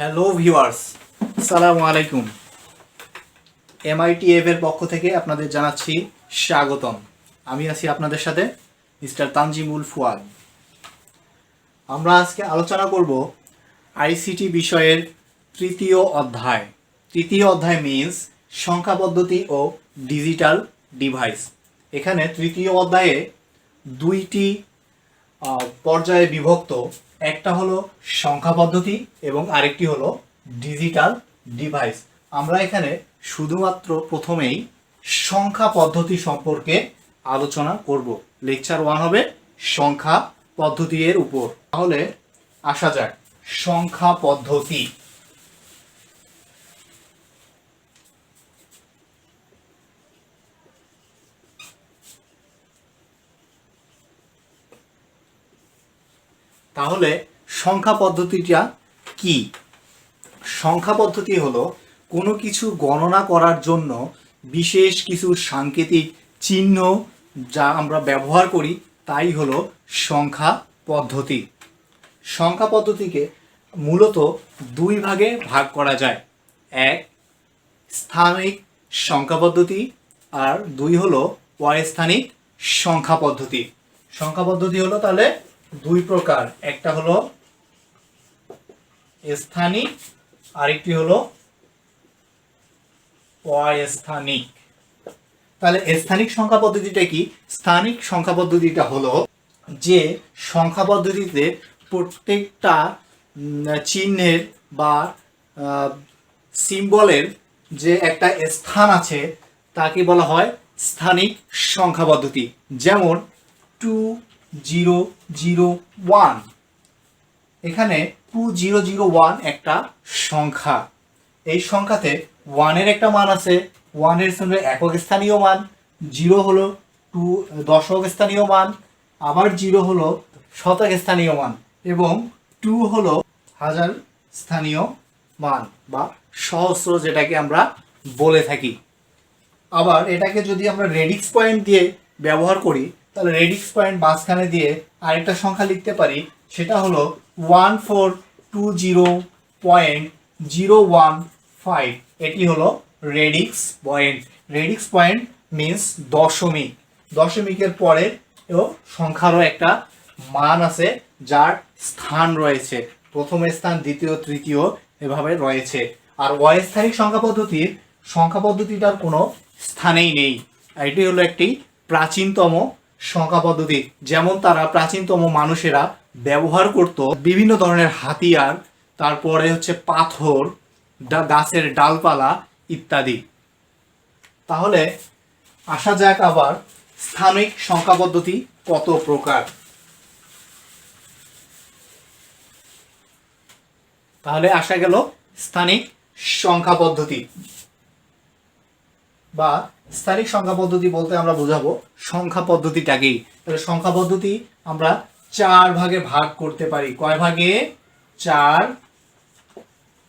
Hello viewers, আসসালামু আলাইকুম। MITF এর পক্ষ থেকে আপনাদের জানাচ্ছি স্বাগতম। আমি আছি আপনাদের সাথে মিস্টার তানজিমুল ফুয়াদ। আমরা আজকে আলোচনা করব আইসিটি বিষয়ের তৃতীয় অধ্যায়। তৃতীয় অধ্যায় মিনস সংখ্যা পদ্ধতি ও ডিজিটাল ডিভাইস। এখানে তৃতীয় অধ্যায়ে দুইটি পর্যায়ে বিভক্ত। একটা হলো সংখ্যা পদ্ধতি এবং আরেকটি হলো ডিজিটাল ডিভাইস। আমরা এখানে শুধুমাত্র প্রথমেই সংখ্যা পদ্ধতি সম্পর্কে আলোচনা করব। লেকচার 1 হবে সংখ্যা পদ্ধতি এর উপর। তাহলে আসা যাক সংখ্যা পদ্ধতি। তাহলে সংখ্যা পদ্ধতিটা কি? সংখ্যা পদ্ধতি হলো কোনো কিছু গণনা করার জন্য বিশেষ কিছু সাংকেতিক চিহ্ন যা আমরা ব্যবহার করি, তাই হলো সংখ্যা পদ্ধতি। সংখ্যা পদ্ধতিকে মূলত দুই ভাগে ভাগ করা যায়। এক, স্থানিক সংখ্যা পদ্ধতি, আর দুই হলো অস্থানিক সংখ্যা পদ্ধতি। সংখ্যা পদ্ধতি হলো তাহলে দুই প্রকার, একটা হলো স্থানিক, আরেকটি হলো অস্থানিক। তাহলে স্থানিক সংখ্যা পদ্ধতিটা কি? স্থানিক সংখ্যা পদ্ধতিটা হলো যে সংখ্যা পদ্ধতিতে প্রত্যেকটা চিহ্নের বা সিম্বলের যে একটা স্থান আছে তাকে বলা হয় স্থানিক সংখ্যা পদ্ধতি। যেমন 2001, এখানে 2001 একটা সংখ্যা। এই সংখ্যাতে 1 এর একটা মান আছে, 1 এর সঙ্গে একক স্থানীয় মান, 0 হলো দশক স্থানীয় মান, আবার 0 হলো শতক স্থানীয় মান, এবং 2 হলো হাজার স্থানীয় মান বা সহস্র যেটাকে আমরা বলে থাকি। আবার এটাকে যদি আমরা রেডিক্স পয়েন্ট দিয়ে ব্যবহার করি, তাহলে রেডিক্স পয়েন্ট মাঝখানে দিয়ে আরেকটা সংখ্যা লিখতে পারি, সেটা হলো 1420.015। এটি হলো radix point. Radix point means দশমিক। দশমিকের পরে এবং সংখ্যারও একটা মান আছে যার স্থান রয়েছে, প্রথম স্থান, দ্বিতীয়, তৃতীয় এভাবে রয়েছে। আর অস্থানিক সংখ্যা পদ্ধতিটার কোনো স্থানেই নেই। এটি হলো একটি প্রাচীনতম সংখ্যা পদ্ধতি। যেমন তারা প্রাচীনতম মানুষেরা ব্যবহার করত বিভিন্ন ধরনের হাতিয়ার, তারপরে হচ্ছে পাথর, গাছের ডালপালা ইত্যাদি। তাহলে আসা যাক আবার স্থানিক সংখ্যা পদ্ধতি কত প্রকার। তাহলে আসা গেল স্থানিক সংখ্যা পদ্ধতি বা স্থানিক সংখ্যা পদ্ধতি বলতে আমরা বোঝাবো সংখ্যা পদ্ধতিটাকেই। তাহলে সংখ্যা পদ্ধতি আমরা 4 ভাগে ভাগ করতে পারি। কয় ভাগে? 4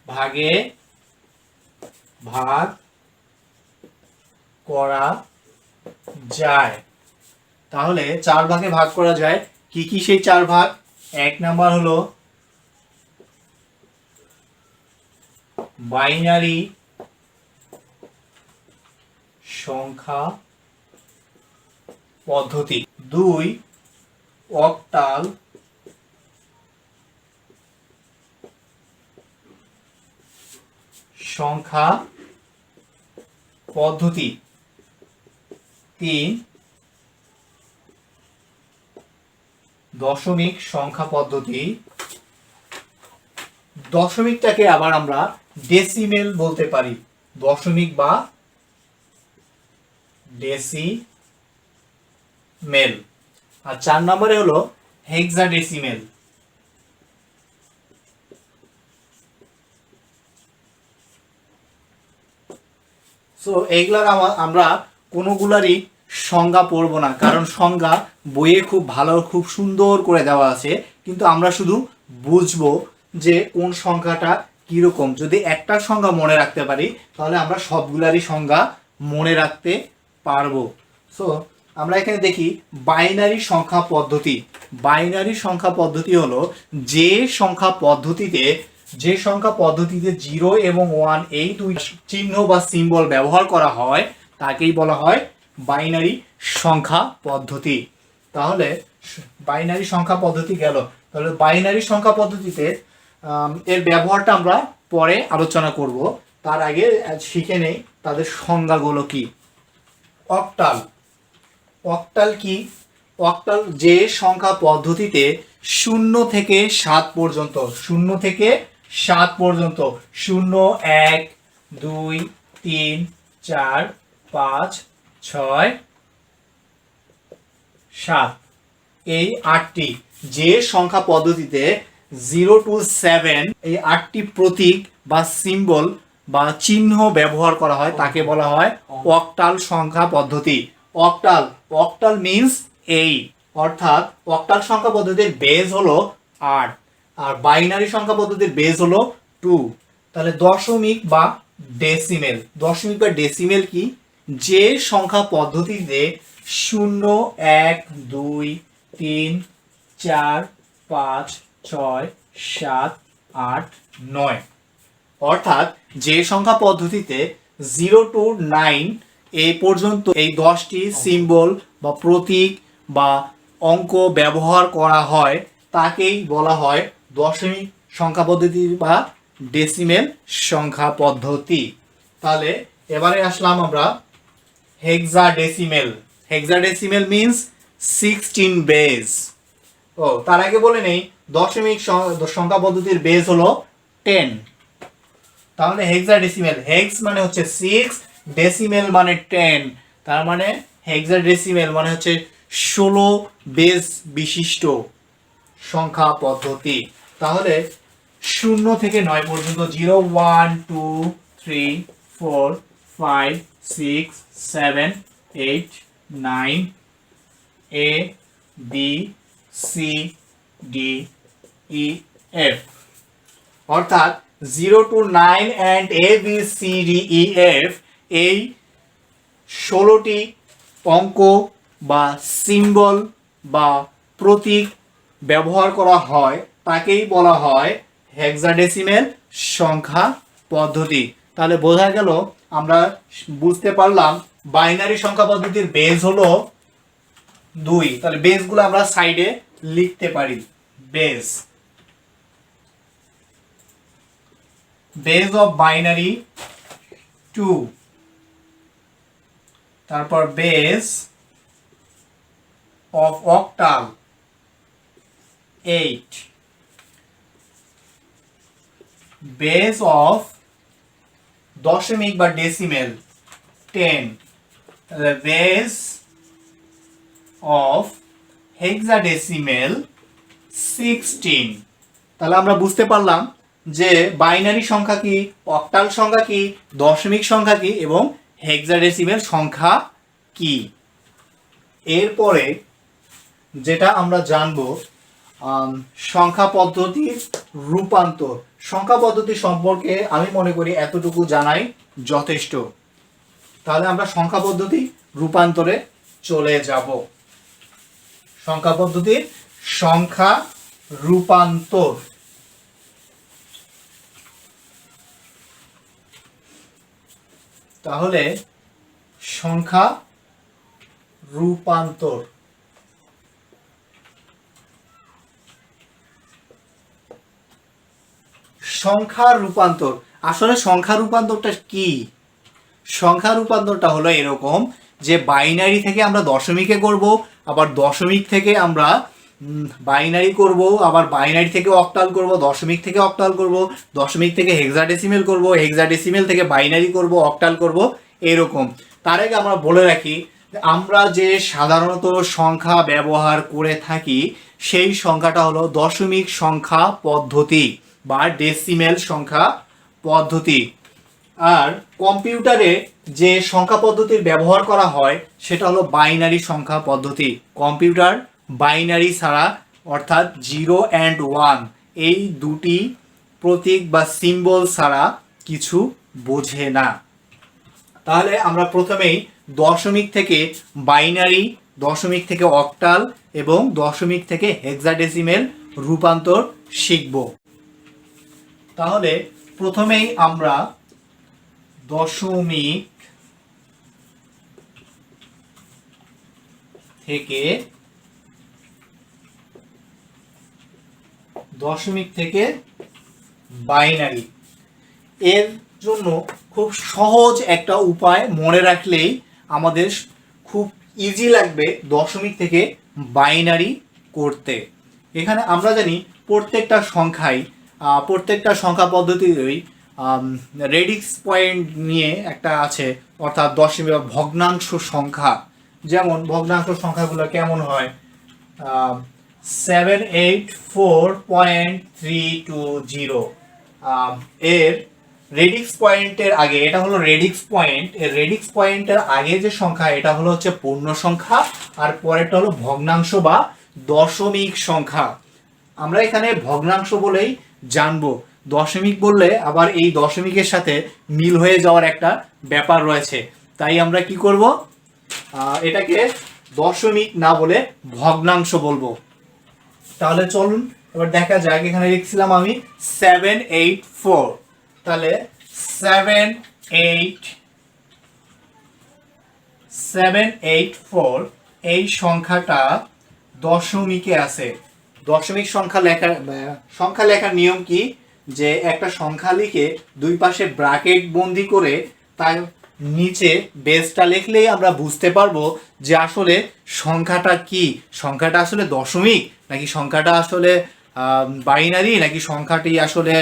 ভাগে ভাগ করা যায়। তাহলে 4 ভাগে ভাগ করা যায়। কি কি সেই 4 ভাগ? 1 নাম্বার হলো বাইনারি সংখ্যা পদ্ধতি, 2 অক্টাল সংখ্যা পদ্ধতি, 3 দশমিক সংখ্যা পদ্ধতি। দশমিকটাকে আবার আমরা ডেসিমেল বলতে পারি, দশমিক বা ডেসিমেল। আর 4 নম্বরে হলো হেক্সাডেসিমেল। সো এইগুলার আমরা কোনোগুলারই সংজ্ঞা পড়বো না, কারণ সংজ্ঞা বইয়ে খুব ভালো, খুব সুন্দর করে দেওয়া আছে, কিন্তু আমরা শুধু বুঝবো যে কোন সংখ্যাটা কিরকম। যদি একটা সংখ্যা মনে রাখতে পারি তাহলে আমরা সবগুলারই সংজ্ঞা মনে রাখতে পারবো। সো আমরা এখানে দেখি বাইনারি সংখ্যা পদ্ধতি। বাইনারি সংখ্যা পদ্ধতি হলো যে সংখ্যা পদ্ধতিতে যে সংখ্যা পদ্ধতিতে 0 এবং 1 এই দুই চিহ্ন বা সিম্বল ব্যবহার করা হয় তাকেই বলা হয় বাইনারি সংখ্যা পদ্ধতি। তাহলে বাইনারি সংখ্যা পদ্ধতি গেল। তাহলে বাইনারি সংখ্যা পদ্ধতিতে এর ব্যবহারটা আমরা পরে আলোচনা করব। তার আগে শিখে নেই তাদের সংজ্ঞাগুলো কি। অক্টাল। অক্টাল কি? অক্টাল যে সংখ্যা পদ্ধতিতে 0 থেকে 7 পর্যন্ত 0 থেকে 7 পর্যন্ত 0 1 2 3 4 5 6 7 এই 8টি যে সংখ্যা পদ্ধতিতে 0 to 7 এই 8টি প্রতীক বা সিম্বল বা চিহ্ন ব্যবহার করা হয় তাকে বলা হয় অক্টাল সংখ্যা পদ্ধতি। অক্টাল, অক্টাল মিন্স 8, অর্থাৎ অক্টাল সংখ্যা পদ্ধতির বেজ হলো 8 আর বাইনারি সংখ্যা পদ্ধতির বেজ হলো 2। তাহলে দশমিক বা ডেসিমেল। দশমিক বা ডেসিমেল কি? যে সংখ্যা পদ্ধতিতে 0 1 2 3 4 5 6 7 8 9, অর্থাৎ যে সংখ্যা পদ্ধতিতে 0 to 9 এই পর্যন্ত এই 10টি সিম্বল বা প্রতীক বা অঙ্ক ব্যবহার করা হয় তাকেই বলা হয় দশমিক সংখ্যা পদ্ধতি বা ডেসিমেল সংখ্যা পদ্ধতি। তাহলে এবারে আসলাম আমরা হেক্সাডেসিমেল। Hexadecimal means 16 base. ও তার আগে বলে নেই দশমিক সংখ্যা পদ্ধতির বেজ হলো 10। তাহলে হেক্সাডেসিমেল, হেক্স মানে হচ্ছে 6, ডেসিমেল মানে 10, তার মানে হেক্সাডেসিমেল মানে হচ্ছে 16 বেজ বিশিষ্ট সংখ্যা পদ্ধতি। তাহলে 0 থেকে 9 পর্যন্ত 0 1 2 3 4 5 6 7 8 9 A B C D E F, অর্থাৎ 0 to 9 and A B C D E F এই 16টি অঙ্ক বা সিম্বল বা প্রতীক ব্যবহার করা হয় তাকেই বলা হয় হেক্সাডেসিমেল সংখ্যা পদ্ধতি। তাহলে বোঝা গেল, আমরা বুঝতে পারলাম বাইনারি সংখ্যা পদ্ধতির বেজ হলো 2। তাহলে বেজগুলো আমরা সাইডে লিখতে পারি। বেজ, বেজ অফ বাইনারি 2, তারপর base of octal 8, base of দশমিক বা ডেসিমেল 10, বেজ অফ হেক্সাডেসিমেল 16। তাহলে আমরা বুঝতে পারলাম যে বাইনারি সংখ্যা কি, অক্টাল সংখ্যা কি, দশমিক সংখ্যা কি এবং হেক্সাডেসিমেল সংখ্যা কি। এরপরে যেটা আমরা জানবো সংখ্যা পদ্ধতির রূপান্তর। সংখ্যা পদ্ধতি সম্পর্কে আমি মনে করি এতটুকু জানাই যথেষ্ট। তাহলে আমরা সংখ্যা পদ্ধতি রূপান্তরে চলে যাব। সংখ্যা পদ্ধতির সংখ্যা রূপান্তর। তাহলে সংখ্যা রূপান্তর, সংখ্যা রূপান্তর, আসলে সংখ্যা রূপান্তরটা কি? সংখ্যা রূপান্তরটা হলো এরকম যে বাইনারি থেকে আমরা দশমিকে করব, আবার দশমিক থেকে আমরা বাইনারি করব, আবার বাইনারি থেকে অক্টাল করব, দশমিক থেকে অক্টাল করব, দশমিক থেকে হেক্সাডেসিমেল করব, হেক্সাডেসিমেল থেকে বাইনারি করব, অক্টাল করব, এরকম। তার আগে আমরা বলে রাখি আমরা যে সাধারণত সংখ্যা ব্যবহার করে থাকি সেই সংখ্যাটা হলো দশমিক সংখ্যা পদ্ধতি বা ডেসিমেল সংখ্যা পদ্ধতি। আর কম্পিউটারে যে সংখ্যা পদ্ধতির ব্যবহার করা হয় সেটা হলো বাইনারি সংখ্যা পদ্ধতি। কম্পিউটার বাইনারি ছাড়া অর্থাৎ 0 and 1 এই দুটি প্রতীক বা সিম্বল ছাড়া কিছু বোঝে না। তাহলে আমরা প্রথমেই দশমিক থেকে বাইনারি, দশমিক থেকে অক্টাল এবং দশমিক থেকে হেক্সাডেসিমেল রূপান্তর শিখব। তাহলে প্রথমেই আমরা দশমিক থেকে বাইনারি, এর জন্য খুব সহজ একটা উপায় মনে রাখলেই আমাদের খুব ইজি লাগবে দশমিক থেকে বাইনারি করতে। এখানে আমরা জানি প্রত্যেকটা সংখ্যা পদ্ধতিরই রেডিক্স পয়েন্ট নিয়ে একটা আছে, অর্থাৎ দশমিক বা ভগ্নাংশ সংখ্যা। যেমন ভগ্নাংশ সংখ্যাগুলো কেমন হয়, 784.320, এর রেডিক্স পয়েন্টের আগে, এটা হলো রেডিক্স পয়েন্ট, এর রেডিক্স পয়েন্টের আগে যে সংখ্যা এটা হলো হচ্ছে পূর্ণ সংখ্যা, আর পরেরটা হলো ভগ্নাংশ বা দশমিক সংখ্যা। আমরা এখানে ভগ্নাংশ বলেই জানবো, দশমিক বললে আবার এই দশমিকের সাথে মিল হয়ে যাওয়ার একটা ব্যাপার রয়েছে, তাই আমরা কি করব, এটাকে দশমিক না বলে ভগ্নাংশ বলবো। তাহলে চলুন এবার দেখা যাক, এখানে লিখছিলাম আমি 784, তাহলে 784 এই সংখ্যাটা দশমিকে আছে। দশমিক সংখ্যা লেখার নিয়ম কি, যে একটা সংখ্যা লিখে দুই পাশে ব্র্যাকেট বন্দি করে তার নিচে বেসটা লিখলেই আমরা বুঝতে পারবো যে আসলে সংখ্যাটা কি, সংখ্যাটা আসলে দশমিক নাকি সংখ্যাটা আসলে বাইনারি, নাকি সংখ্যাটি আসলে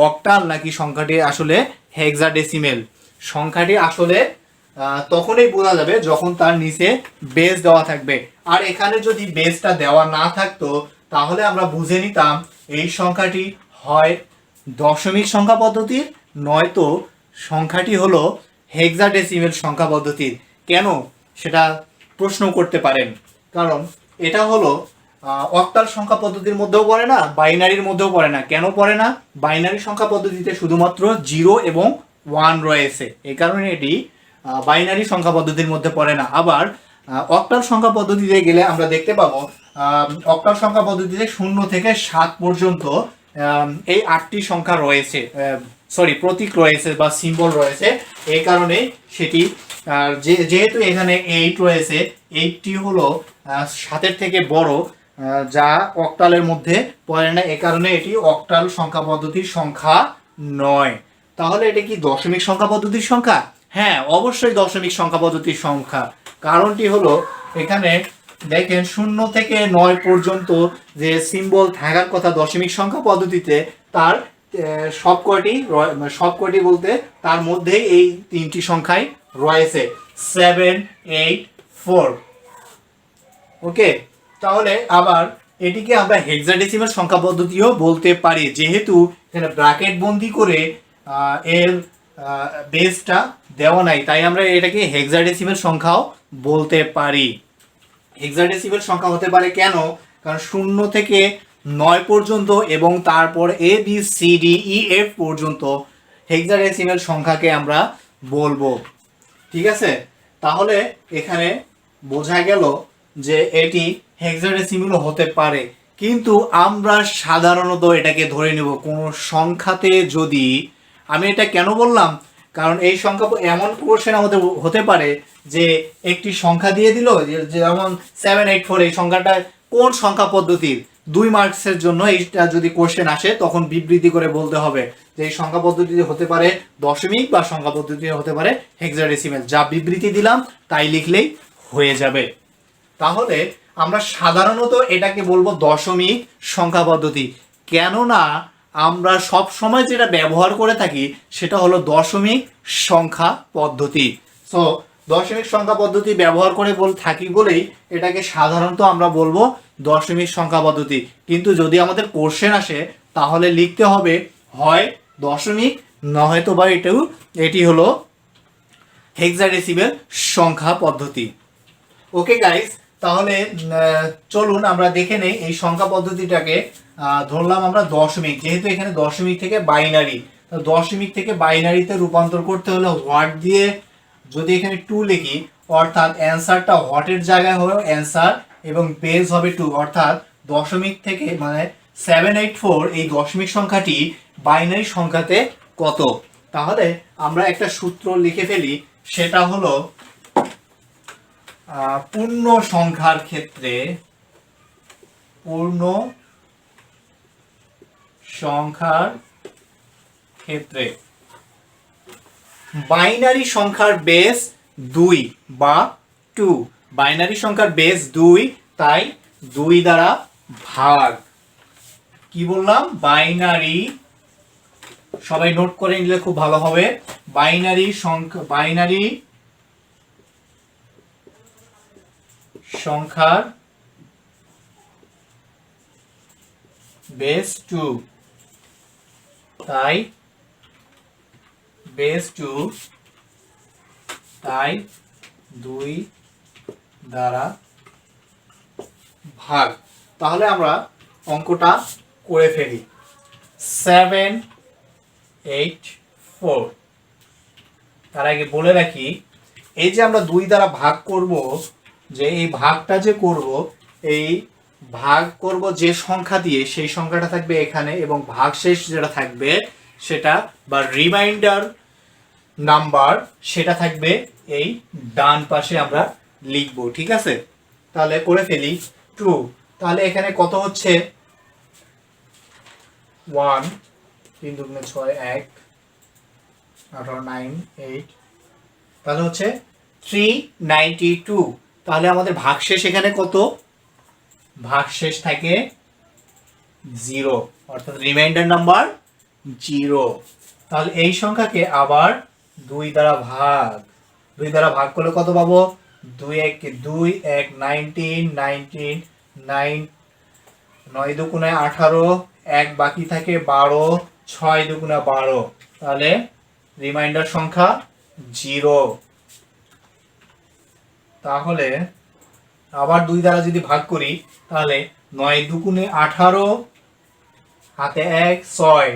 অক্টাল, নাকি সংখ্যাটি আসলে হেক্সাডেসিমেল। সংখ্যাটি আসলে তখনই বোঝা যাবে যখন তার নিচে বেস দেওয়া থাকবে। আর এখানে যদি বেসটা দেওয়া না থাকতো তাহলে আমরা বুঝে নিতাম এই সংখ্যাটি হয় দশমিক সংখ্যা পদ্ধতির, নয়তো সংখ্যাটি হলো হেক্সাডেসিমেল সংখ্যা পদ্ধতির। কেন সেটা প্রশ্ন করতে পারেন, কারণ এটা হলো অক্টাল সংখ্যা পদ্ধতির মধ্যেও পড়ে না, বাইনারির মধ্যেও পড়ে না। কেন পড়ে না, বাইনারি সংখ্যা পদ্ধতিতে শুধুমাত্র 0 এবং 1 রয়েছে, এই কারণে এটি বাইনারি সংখ্যা পদ্ধতির মধ্যে পড়ে না। আবার অক্টাল সংখ্যা পদ্ধতিতে গেলে আমরা দেখতে পাবো অক্টাল সংখ্যা পদ্ধতিতে 0 থেকে 7 পর্যন্ত এই 8টি সংখ্যা রয়েছে, প্রতীক রয়েছে বা সিম্বল রয়েছে। এই কারণে সেটি যেহেতু এখানে 8 রয়েছে, 8টি হলো 7-এর থেকে বড়, যা অক্টালের মধ্যে পড়ে না, এ কারণে এটি অক্টাল সংখ্যা পদ্ধতির সংখ্যা নয়। তাহলে এটা কি দশমিক সংখ্যা পদ্ধতির সংখ্যা? হ্যাঁ, অবশ্যই দশমিক সংখ্যা পদ্ধতির সংখ্যা। কারণটি হলো এখানে দেখেন 0 থেকে 9 পর্যন্ত যে সিম্বল থাকার কথা দশমিক সংখ্যা পদ্ধতিতে, তার সবকটি বলতে তার মধ্যে এই 3টি সংখ্যাই রয়েছে, 7, 8, 4। ওকে, তাহলে আবার এটিকে আমরা হেক্সাডেসিমাল সংখ্যা পদ্ধতিও বলতে পারি, যেহেতু এখানে ব্র্যাকেট বন্দি করে এর বেসটা দেওয়া নাই, তাই আমরা এটাকে হেক্সাডেসিমাল সংখ্যাও বলতে পারি। হেক্সাডেসিমাল সংখ্যা হতে পারে কেন, কারণ 0 থেকে 9 পর্যন্ত এবং তারপর ABCDEF পর্যন্ত হেক্সাডেসিমাল সংখ্যাকে আমরা বলবো। ঠিক আছে, তাহলে এখানে বোঝা গেল যে এটি হেক্সাডেসিমাল হতে পারে, কিন্তু আমরা সাধারণত এটাকে ধরে নেব কোনো সংখ্যাতে। যদি আমি এটা কেন বললাম, কারণ এই সংখ্যা এমন কোশ্চেন আমাদের হতে পারে যে একটি সংখ্যা দিয়ে দিল, যেমন 784, এই সংখ্যাটা কোন সংখ্যা পদ্ধতির, 2 মার্কসের জন্য এইটা যদি কোশ্চেন আসে তখন বিবৃতি করে বলতে হবে যে এই সংখ্যা পদ্ধতিতে হতে পারে দশমিক বা সংখ্যা পদ্ধতিতে হতে পারে হেক্সাডেসিমাল। যা বিবৃতি দিলাম তাই লিখলেই হয়ে যাবে। তাহলে আমরা সাধারণত এটাকে বলবো দশমিক সংখ্যা পদ্ধতি, কেননা আমরা সব সময় যেটা ব্যবহার করে থাকি সেটা হলো দশমিক সংখ্যা পদ্ধতি। সো দশমিক সংখ্যা পদ্ধতি ব্যবহার করে থাকি বলেই এটাকে সাধারণত আমরা বলবো দশমিক সংখ্যা পদ্ধতি। কিন্তু যদি আমাদের কোশ্চেন আসে তাহলে লিখতে হবে হয় দশমিক, নয়তো বা এটি হলো হেক্সাডেসিমাল সংখ্যা পদ্ধতি। ওকে গাইস, তাহলে চলুন আমরা দেখে নেই এই সংখ্যা পদ্ধতিটাকে। ধরলাম আমরা দশমিক, যেহেতু এখানে দশমিক থেকে বাইনারি, দশমিক থেকে বাইনারিতে রূপান্তর করতে হলে হোয়াট দিয়ে যদি এখানে 2 লিখি, অর্থাৎ অ্যান্সারটা হোয়াটের জায়গায় হবে অ্যান্সার এবং বেস হবে 2, অর্থাৎ দশমিক থেকে মানে 784 এই দশমিক সংখ্যাটি বাইনারি সংখ্যাতে কত? তাহলে আমরা একটা সূত্র লিখে ফেলি, সেটা হলো পূর্ণ সংখ্যার ক্ষেত্রে বাইনারি সংখ্যার বেস 2 বা 2, বাইনারি সংখ্যার বেস 2, তাই 2 দ্বারা ভাগ। কি বললাম? বাইনারি, সবাই নোট করে নিলে খুব ভালো হবে। বাইনারি সংখ্যার বেস 2, তাই বেস 2, তাই 2 দ্বারা ভাগ। তাহলে আমরা অঙ্কটা করে ফেলি। 784, তার আগে বলে রাখি, এই যে আমরা 2 দ্বারা ভাগ করব, যে এই ভাগটা যে করব, এই ভাগ করব যে সংখ্যা দিয়ে, সেই সংখ্যাটা থাকবে এখানে, এবং ভাগশেষ যেটা থাকবে সেটা বা রিমাইন্ডার নাম্বার সেটা থাকবে এই ডান পাশে আমরা লিখব। ঠিক আছে, তাহলে করে ফেলি। 2, তাহলে এখানে কত হচ্ছে? 1, 3 দুগুণে 6, 1, 18, 9, 8, তাহলে হচ্ছে 392। তাহলে আমাদের ভাগশেষ এখানে কত? ভাগশেষ থাকে 0, অর্থাৎ রিমাইন্ডার নাম্বার 0। তাহলে এই সংখ্যাকে আবার 2 দ্বারা ভাগ করলে কত পাবো? 2 1 2, 1 19, 9 দুগুণে 18, 1 বাকি থাকে 12, 6 দুগুণে 12, তাহলে রিমাইন্ডার সংখ্যা 0। তাহলে আবার 2 দ্বারা যদি ভাগ করি, তাহলে 9 দুগুণে 18, হাতে 1, 6।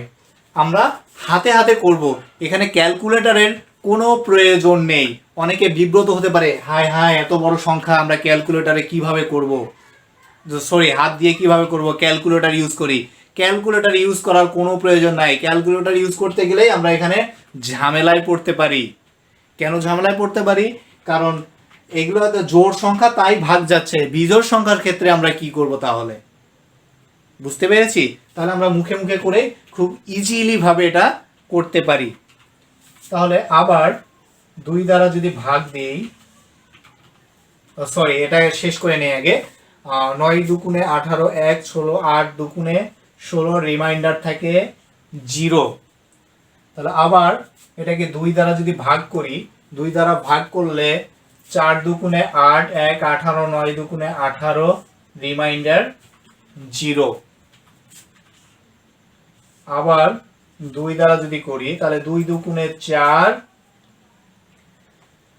আমরা হাতে হাতে করব, এখানে ক্যালকুলেটরের কোনো প্রয়োজন নেই। অনেকে বিব্রত হতে পারে, হায় হায় এত বড় সংখ্যা আমরা ক্যালকুলেটরে কিভাবে করব, হাত দিয়ে কিভাবে করব, ক্যালকুলেটর ইউজ করি। ক্যালকুলেটর ইউজ করার কোনো প্রয়োজন নাই। ক্যালকুলেটর ইউজ করতে গেলেই আমরা এখানে ঝামেলায় পড়তে পারি। কেন ঝামেলায় পড়তে পারি? কারণ এগুলো হয়তো জোড় সংখ্যা, তাই ভাগ যাচ্ছে। বিজোড় সংখ্যার ক্ষেত্রে আমরা কি করব? তাহলে বুঝতে পেরেছি? তাহলে আমরা মুখে মুখে করে খুব ইজিলি ভাবে এটা করতে পারি। তাহলে আবার 2 দ্বারা যদি ভাগ দেই, এটা শেষ করে নেই আগে। 9 দুগুণে 18, 1 16, 8 দুগুণে 16, রিমাইন্ডার থাকে 0। তাহলে আবার এটাকে 2 দ্বারা যদি ভাগ করি, 2 দ্বারা ভাগ করলে 4 দুগুণে 8, 1 18, 9 দুগুণে 18, রিমাইন্ডার 0। আবার 2 দ্বারা যদি করি, তাহলে 2 দুগুণে 4,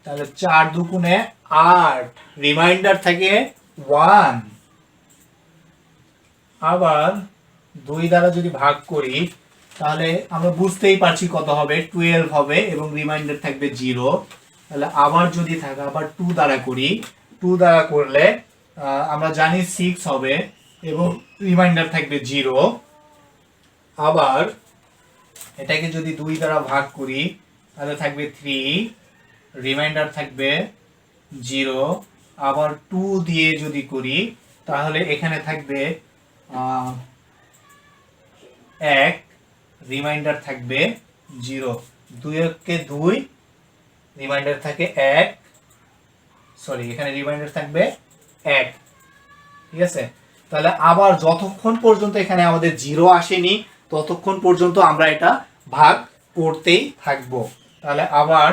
তাহলে 4 দুগুণে 8, রিমাইন্ডার থাকে 1। আবার 2 দ্বারা যদি ভাগ করি, তাহলে আমরা বুঝতেই পারছি কত হবে, 12 হবে, এবং রিমাইন্ডার থাকবে 0। তাহলে আবার যদি থাকে, আবার 2 দ্বারা করি, 2 দ্বারা করলে আমরা জানি 6 হবে, এবং রিমাইন্ডার থাকবে 0। আবার এটাকে যদি 2 দ্বারা ভাগ করি, তাহলে থাকবে 3, রিমাইন্ডার থাকবে 0। আবার 2 দিয়ে যদি করি, তাহলে এখানে থাকবে 1, রিমাইন্ডার থাকবে 0। 2 কে 2, রিমাইন্ডার থাকে 1, এখানে রিমাইন্ডার থাকবে 1। ঠিক আছে, তাহলে আবার যতক্ষণ পর্যন্ত এখানে আমাদের 0 আসেনি, ততক্ষণ পর্যন্ত আমরা এটা ভাগ করতেই থাকবো। তাহলে আবার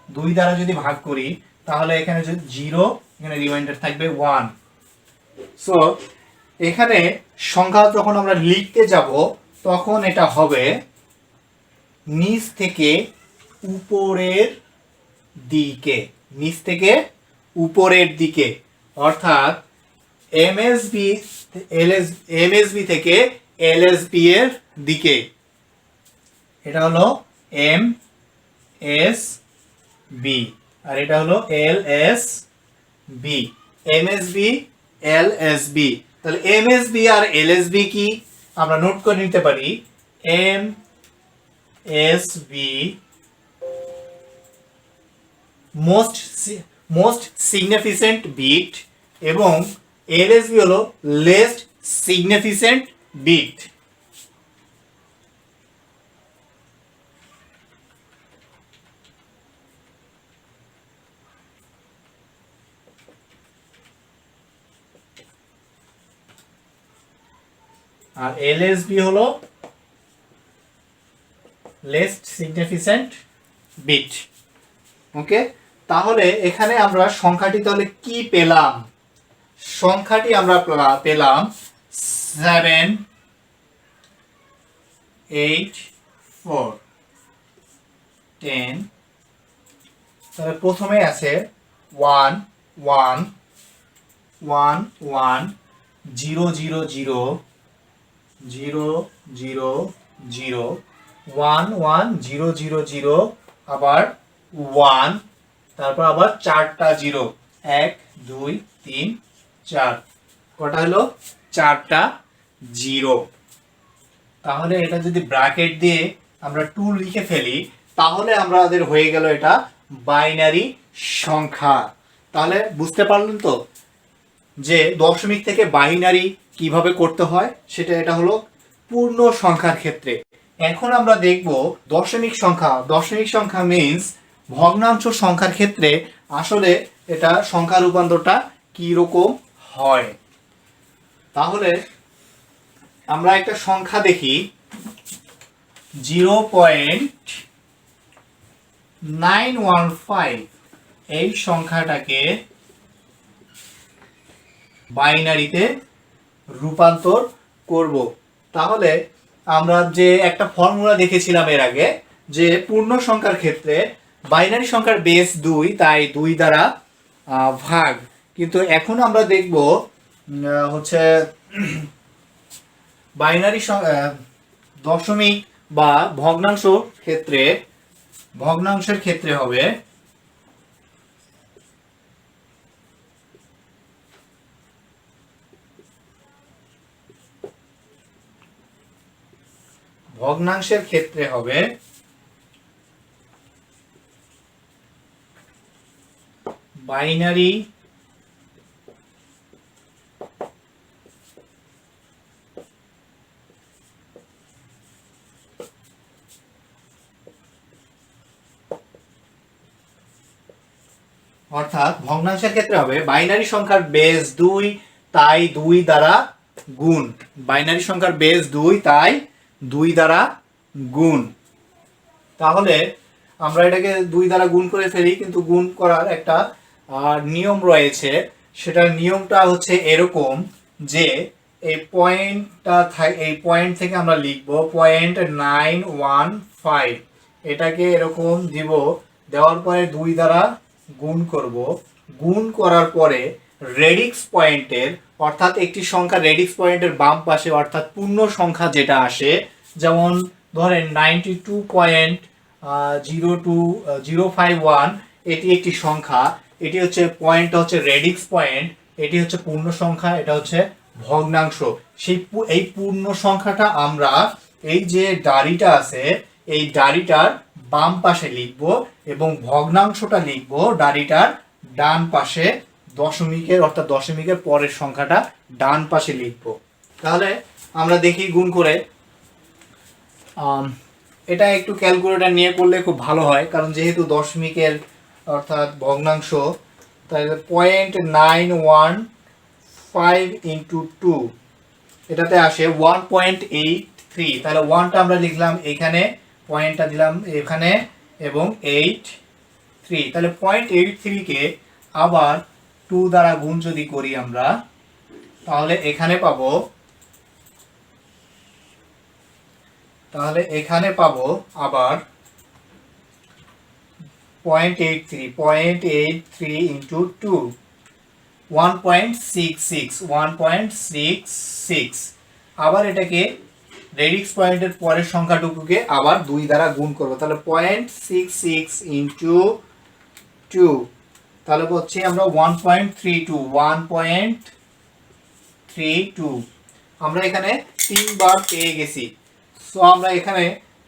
2 দ্বারা যদি ভাগ করি, তাহলে এখানে যদি 0, এখানে রিমাইন্ডার থাকবে 1। সো এখানে সংখ্যা যখন আমরা লিখতে যাব, তখন এটা হবে নিচ থেকে উপরের দিকে, নিচ থেকে উপরের দিকে, অর্থাৎ এমএসবি থেকে এলএসবি এর দিকে। এটা হলো এমএসবি, আর এটা হলো এলএসবি। MSB, LSB. তাহলে এমএসবি আর এলএসবি কি? আমরা নোট করে নিতে পারি M S B most significant bit এবং এলএসবি হলো লেস্ট সিগনিফিকেন্ট বিট। আর এলএসবি হলো লেস্ট সিগনিফিকেন্ট বিট। ওকে, তাহলে এখানে আমরা সংখ্যাটি তাহলে কি পেলাম? সংখ্যাটি আমরা পেলাম 7 8 4 10। তাহলে প্রথমে আছে 1 1 1 1 0 0 0 0 0 0 1 1 0 0 0 আবার 1, তারপর আবার 4টা 0 1 2 3 4, কটা হলো? 4টা 0। তাহলে এটা যদি ব্র্যাকেট দিয়ে আমরা 2 লিখে ফেলি তাহলে আমাদের হয়ে গেল এটা বাইনারি সংখ্যা। তাহলে বুঝতে পারলেন তো যে দশমিক থেকে বাইনারি কিভাবে করতে হয় সেটা। এটা হলো পূর্ণ সংখ্যার ক্ষেত্রে। এখন আমরা দেখব দশমিক সংখ্যা। দশমিক সংখ্যা মিন্স ভগ্নাংশ সংখ্যার ক্ষেত্রে আসলে এটা সংখ্যা রূপান্তরটা কি রকম হয়। তাহলে আমরা একটা সংখ্যা দেখি 0.915। এই সংখ্যাটাকে বাইনারিতে রূপান্তর করব। তাহলে আমরা যে একটা ফর্মুলা দেখেছিলাম এর আগে যে পূর্ণ সংখ্যার ক্ষেত্রে বাইনারি সংখ্যার বেস 2, তাই 2 দ্বারা ভাগ। কিন্তু এখন আমরা দেখব হচ্ছে বাইনারি দশমিক বা ভগ্নাংশের ক্ষেত্রে হবে বাইনারি অর্থাৎ ভগ্নাংশের ক্ষেত্রে হবে বাইনারি সংখ্যার বেস 2, তাই 2 দ্বারা গুণ। বাইনারি সংখ্যার বেস 2, তাই 2 দ্বারা গুণ। তাহলে আমরা এটাকে 2 দ্বারা গুণ করে ফেলি, কিন্তু গুণ করার একটা নিয়ম রয়েছে। সেটার নিয়মটা হচ্ছে এরকম যে এই পয়েন্ট থেকে আমরা লিখব 0.915। এটাকে এরকম দিব, দেওয়ার পরে 2 দ্বারা গুণ করব। গুণ করার পরে রেডিক্স পয়েন্টের অর্থাৎ একটি সংখ্যা রেডিক্স পয়েন্টের বাম পাশে অর্থাৎ পূর্ণ সংখ্যা যেটা আসে, যেমন ধরেন 92.02051, এটি একটি সংখ্যা। এটি হচ্ছে পয়েন্টটা হচ্ছে রেডিক্স পয়েন্ট, এটি হচ্ছে পূর্ণ সংখ্যা, এটা হচ্ছে ভগ্নাংশ। এই পূর্ণ সংখ্যাটা আমরা এই যে দাড়িটা আছে এই দাড়িটার বাম পাশে লিখব এবং ভগ্নাংশটা লিখব দাড়িটার ডান পাশে। অর্থাৎ দশমিকের পরের সংখ্যাটা ডান পাশে লিখব। তাহলে আমরা দেখি গুণ করে। এটা একটু ক্যালকুলেটর নিয়ে করলে খুব ভালো হয়, কারণ যেহেতু দশমিকের অর্থাৎ ভগ্নাংশ, তাই 0.915 ইন্টু 2 এটাতে আসে 1.83। তাহলে 1টা আমরা লিখলাম এখানে, পয়েন্টটা দিলাম এখানে এবং 83। তাহলে 0.83 কে আবার 2 দ্বারা গুণ যদি করি আমরা, তাহলে এখানে পাবো আবার 0.83 ইন্টু 2 1.66। আবার এটাকে রেডিক্স পয়েন্টের পরের সংখ্যাটুকুকে আবার 2 দ্বারা গুণ করব। তাহলে 0.66 ইন্টু 2, তাহলে হচ্ছে আমরা 1.32। আমরা এখানে 3 বার পেয়ে গেছি। সো আমরা এখানে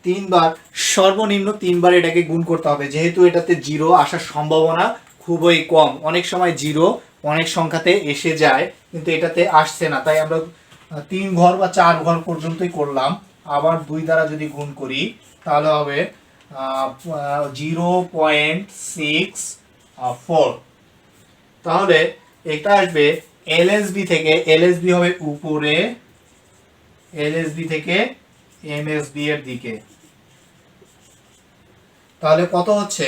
3 বার, সর্বনিম্ন 3 বার এটাকে গুণ করতে হবে, যেহেতু এটাতে 0 আসার সম্ভাবনা খুবই কম। অনেক সময় 0 অনেক সংখ্যাতে এসে যায়, কিন্তু এটাতে আসছে না, তাই আমরা 3 ঘর বা 4 ঘর পর্যন্তই করলাম। আবার 2 দ্বারা যদি গুণ করি তাহলে হবে 0.64। তাহলে এটা আসবে এলএসবি থেকে, এলএসবি হবে উপরে, এলএসবি থেকে এমএসবি এর দিকে। তাহলে কত হচ্ছে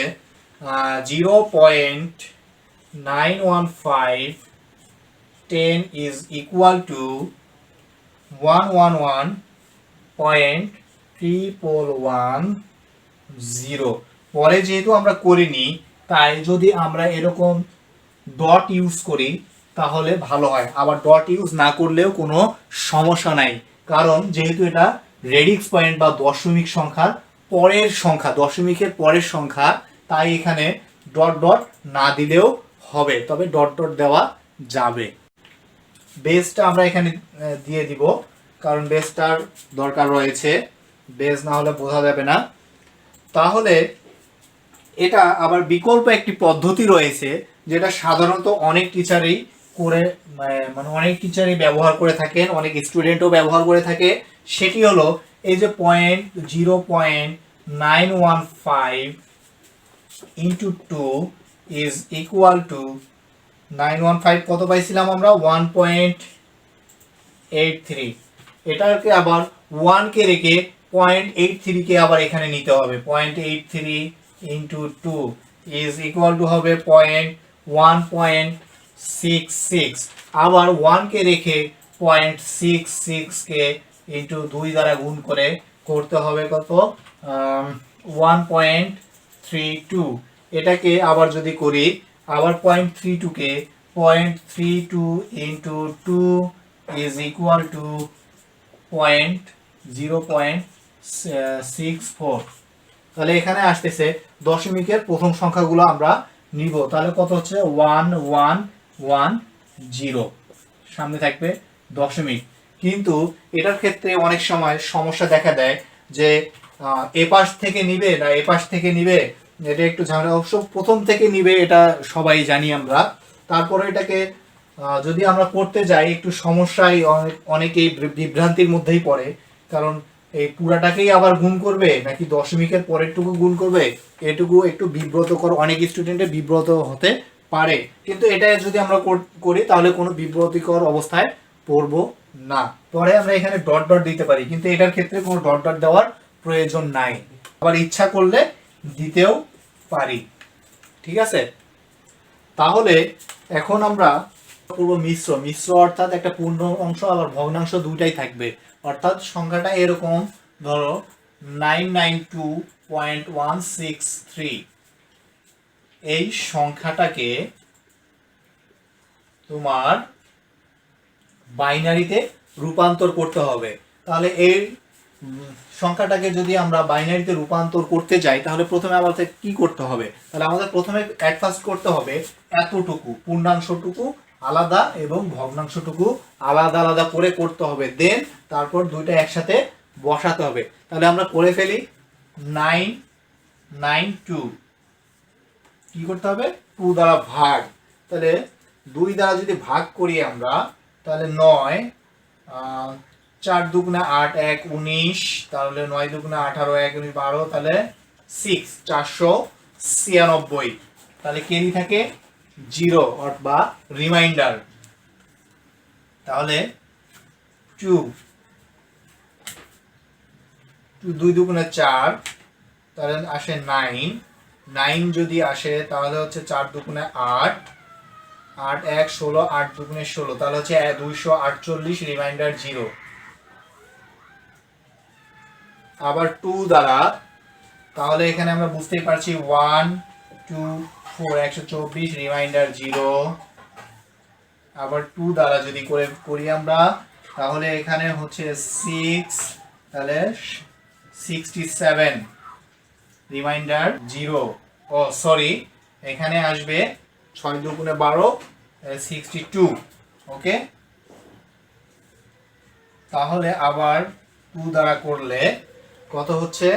0.915 10 is equal to 111.3110। পরে যেহেতু আমরা করিনি, তাই যদি আমরা এরকম ডট ইউজ করি তাহলে ভালো হয়। আবার ডট ইউজ না করলেও কোনো সমস্যা নাই, কারণ যেহেতু এটা রেডিক্স পয়েন্ট বা দশমিক সংখ্যার পরের সংখ্যা, দশমিকের পরের সংখ্যা, তাই এখানে ডট ডট না দিলেও হবে, তবে ডট ডট দেওয়া যাবে। বেসটা আমরা এখানে দিয়ে দিব, কারণ বেসটার দরকার রয়েছে, বেস না হলে বোঝা যাবে না। তাহলে এটা আবার বিকল্প একটি পদ্ধতি রয়েছে, যেটা সাধারণত অনেক টিচারই করে, মানে অনেক টিচারই ব্যবহার করে থাকেন, অনেক স্টুডেন্টও ব্যবহার করে থাকে। সেটি হলো এই যে 0.915 ইন্টু 2 ইজ ইকুয়াল টু 915 কত পাইছিলাম আমরা 1.83। এটাকে আবার 1 কে রেখে 0.83 কে আবার এখানে নিতে হবে। 0.83 ইন্টু 2 ইজ ইকুয়াল টু হবে 1.66। আবার 1 কে রেখে 0.66 কে ইন্টু 2 দ্বারা গুণ করে করতে হবে কত 1.32। এটাকে আবার যদি করি, আবার 0.32 কে 0.32 ইন্টু 2 ইজ ইকুয়াল টু 0.64। তাহলে এখানে আসতেছে দশমিকের প্রথম সংখ্যাগুলো আমরা নিব। তাহলে কত হচ্ছে 1110, সামনে থাকবে দশমিক। কিন্তু এটার ক্ষেত্রে অনেক সময় সমস্যা দেখা দেয় যে এ পাশ থেকে নিবে না এ পাশ থেকে নিবে, এটা একটু ঝামেলা। অবশ্য প্রথম থেকে নিবে এটা সবাই জানি আমরা। তারপরে এটাকে যদি আমরা করতে যাই একটু সমস্যায় অনেকেই বিভ্রান্তির মধ্যেই পড়ে, কারণ এই পুরাটাকেই আবার গুণ করবে নাকি দশমিকের পরেরটুকু গুণ করবে, এটুকু একটু বিব্রতকর, অনেক স্টুডেন্টের বিব্রত হতে পারে। কিন্তু এটা যদি আমরা করি তাহলে কোনো বিব্রতিকর অবস্থায় পড়বো না। পরে আমরা এখানে ডট ডট দিতে পারি, কিন্তু এটার ক্ষেত্রে কোনো ডট ডট দেওয়ার প্রয়োজন নাই, আবার ইচ্ছা করলে দিতেও পারি। ঠিক আছে, তাহলে এখন আমরা করব মিশ্র। মিশ্র অর্থাৎ একটা পূর্ণ অংশ আবার ভগ্নাংশ দুইটাই থাকবে। অর্থাৎ সংখ্যাটা এরকম, ধরো 992.163, এই সংখ্যাটাকে তোমার বাইনারিতে রূপান্তর করতে হবে। তাহলে এই সংখ্যাটাকে যদি আমরা বাইনারিতে রূপান্তর করতে যাই তাহলে প্রথমে আমাদের কি করতে হবে, তাহলে আমাদের প্রথমে অ্যাড ফার্স্ট করতে হবে এতটুকু, পূর্ণাংশটুকু আলাদা এবং ভগ্নাংশটুকু আলাদা আলাদা করে করতে হবে। দেন তারপর দুইটা একসাথে বসাতে হবে। তাহলে আমরা করে ফেলি 992 কি করতে হবে 2 দ্বারা ভাগ। তাহলে 2 দ্বারা যদি ভাগ করি আমরা তাহলে 9, 4 দুগুণে 8, 1 19, তাহলে 9 দুগুণে 18, 1 19 12, তাহলে 6 496। তাহলে কেরি থাকে 0 বা রিমাইন্ডার। তাহলে 2 2 দুগুণে 4, তাহলে আসে 9, 9 যদি আসে তাহলে হচ্ছে 4 দুগুণে 8, 8 1 16, 8 দুগুণে 16, তাহলে হচ্ছে 248, রিমাইন্ডার 0। আবার 2 দ্বারা, তাহলে এখানে আমরা বুঝতেই পারছি 1 2 4 124, রিমাইন্ডার 0। আবার 2 দ্বারা যদি করি আমরা তাহলে এখানে হচ্ছে 6, তাহলে 67, রিমাইন্ডার 0। ও সরি, এখানে আসবে 6 দুগুণে 12, 62। ওকে, তাহলে আবার 2 দ্বারা করলে কত হচ্ছে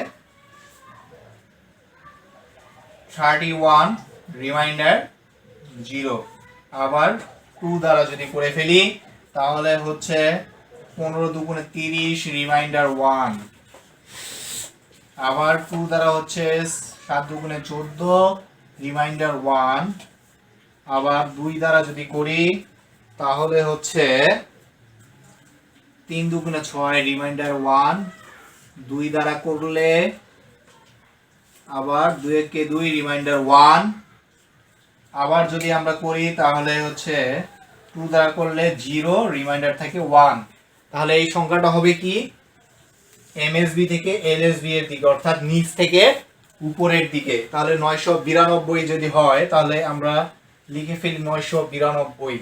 31 রিমাইন্ডার 0। আবার 2 দ্বারা যদি করে ফেলি তাহলে হচ্ছে 15 দুগুণে 30 রিমাইন্ডার 1। আবার 2 দ্বারা হচ্ছে 7 দুগুণে 14 রিমাইন্ডার 1। আবার 2 দ্বারা যদি করি তাহলে হচ্ছে 3 দুগুণে 6 রিমাইন্ডার 1। 2 দ্বারা করলে আবার 2 একে 2 রিমাইন্ডার 1। আবার যদি আমরা করি তাহলে হচ্ছে 2 দ্বারা করলে 0 রিমাইন্ডার থাকে 1। তাহলে এই সংখ্যাটা হবে কি এমএসবি থেকে এলএসবি এর দিকে, অর্থাৎ নিচ থেকে উপরের দিকে। তাহলে 992 যদি হয় তাহলে আমরা লিখে ফেলি 992।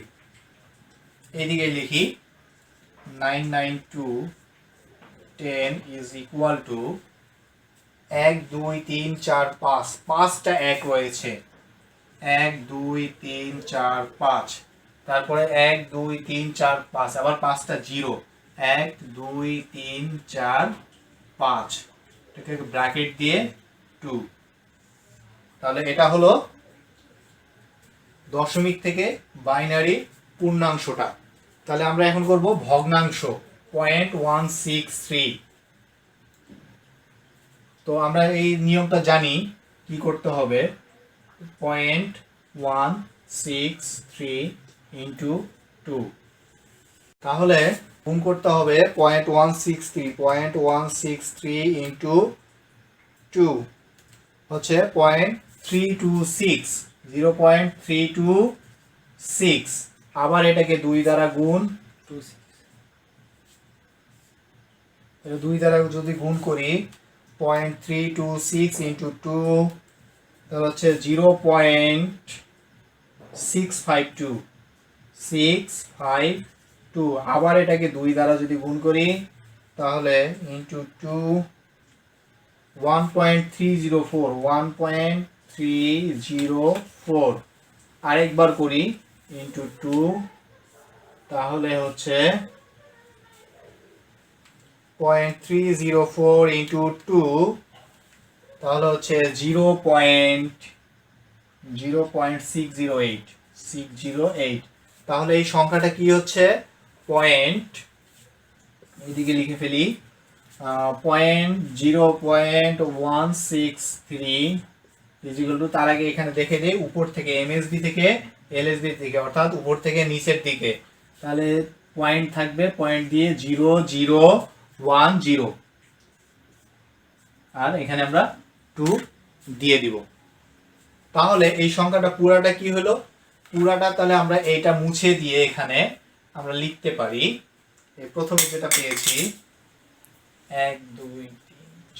এদিকে লিখি 992 10 ইজ ইকুয়াল টু 1 2 3 4 5, 5টা 1 রয়েছে, 1 2 3 4 5। তারপরে 1 2 3 4 5, আবার 5টা 0, 1 2 3 4 5, এটাকে ব্র্যাকেট দিয়ে 2। তাহলে এটা হলো দশমিক থেকে বাইনারি পূর্ণাংশটা। তাহলে আমরা এখন করব ভগ্নাংশ 0.163। তো আমরা এই নিয়মটা জানি কি করতে হবে, 0.163 ইন্টু 2। তাহলে গুণ করতে হবে 0.163 ইন্টু 2 হচ্ছে 0.326, 0.326। আবার এটাকে 2 দ্বারা গুণ, 2 দ্বারা যদি গুণ করি 0.326 ইন্টু 2 তাহলে হচ্ছে 0.652। আবার এটাকে 2 দ্বারা যদি গুণ করি তাহলে ইন্টু 2 1.304। আরেকবার করি ইন্টু 2 তাহলে হচ্ছে 0.304 ইন্টু 2 তাহলে হচ্ছে 0.608। তাহলে এই সংখ্যাটা কি হচ্ছে পয়েন্ট, এদিকে লিখে ফেলি 0.163 ইজিক্যাল টু, তার আগে এখানে দেখে দিই উপর থেকে এমএসবি থেকে এলএসবি থেকে, অর্থাৎ উপর থেকে নিচের দিকে। তাহলে পয়েন্ট থাকবে, পয়েন্ট দিয়ে 0010 আর এখানে আমরা 2 দিয়ে দিব। তাহলে এই সংখ্যাটা পুরাটা কি হলো, পুরাটা তাহলে আমরা এইটা মুছে দিয়ে এখানে আমরা লিখতে পারি প্রথমে যেটা পেয়েছি 1 2 3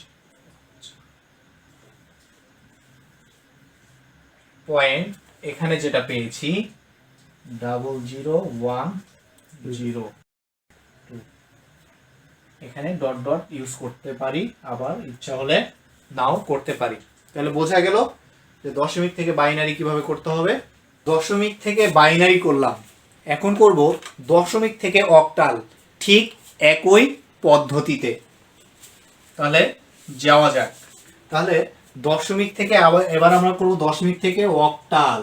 পয়েন্ট, এখানে যেটা পেয়েছি 00102, এখানে ডট ডট ইউজ করতে পারি, আবার ইচ্ছা হলে নাও করতে পারি। তাহলে বোঝা গেল যে দশমিক থেকে বাইনারি কিভাবে করতে হবে। দশমিক থেকে বাইনারি করলাম, এখন করব দশমিক থেকে অক্টাল, ঠিক একই পদ্ধতিতে। তাহলে যাওয়া যাক। তাহলে দশমিক থেকে এবার আমরা করব দশমিক থেকে অক্টাল,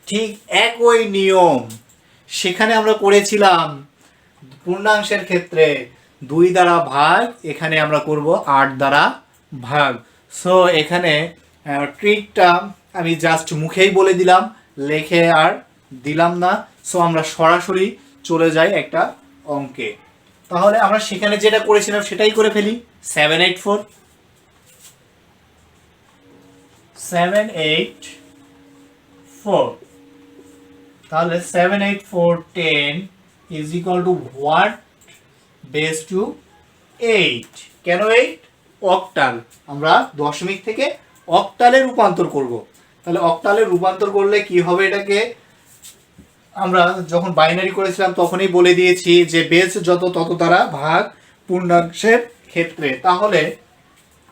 ঠিক একই নিয়ম। সেখানে আমরা করেছিলাম পূর্ণাংশের ক্ষেত্রে 2 দ্বারা ভাগ, এখানে আমরা করব 8 দ্বারা ভাগ। সো এখানে ট্রিকটা আমি জাস্ট মুখেই বলে দিলাম, লেখে আর দিলাম না। সো আমরা সরাসরি চলে যাই একটা অঙ্কে। তাহলে আমরা সেখানে যেটা করেছিলাম সেটাই করে ফেলি। 784 তাহলে 78410 is equal to what, base two 8। কেন 8? অক্টাল। আমরা দশমিক থেকে অক্টালে রূপান্তর করব। তাহলে অক্টালে রূপান্তর করলে কি হবে, এটাকে আমরা যখন বাইনারি করেছিলাম তখনই বলে দিয়েছি যে বেস যত তত দ্বারা ভাগ পূর্ণাংশের ক্ষেত্রে। তাহলে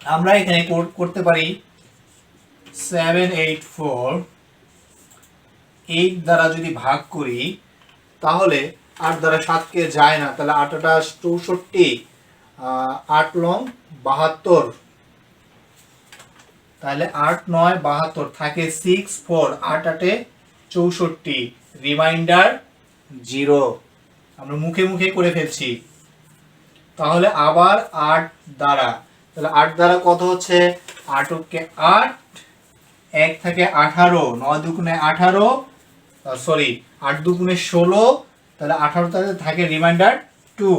আমরা এখানে করতে পারি 784 8 দ্বারা যদি ভাগ করি তাহলে 8 দ্বারা 7কে যায় না, তাহলে 8 8 64, 8 লং 72, তাহলে 8 9 72 থাকে 6 4, 8 8 64, রিমাইন্ডার 0। আমরা মুখে মুখে করে ফেলছি। তাহলে আবার 8 দ্বারা, তাহলে 8 দ্বারা কত হচ্ছে, 8 কে 8, 1 থাকে 18, 9 দুগুণে 18, সরি 8 দুগুণে 16, তাহলে 18 তাতে থাকে রিমাইন্ডার 2।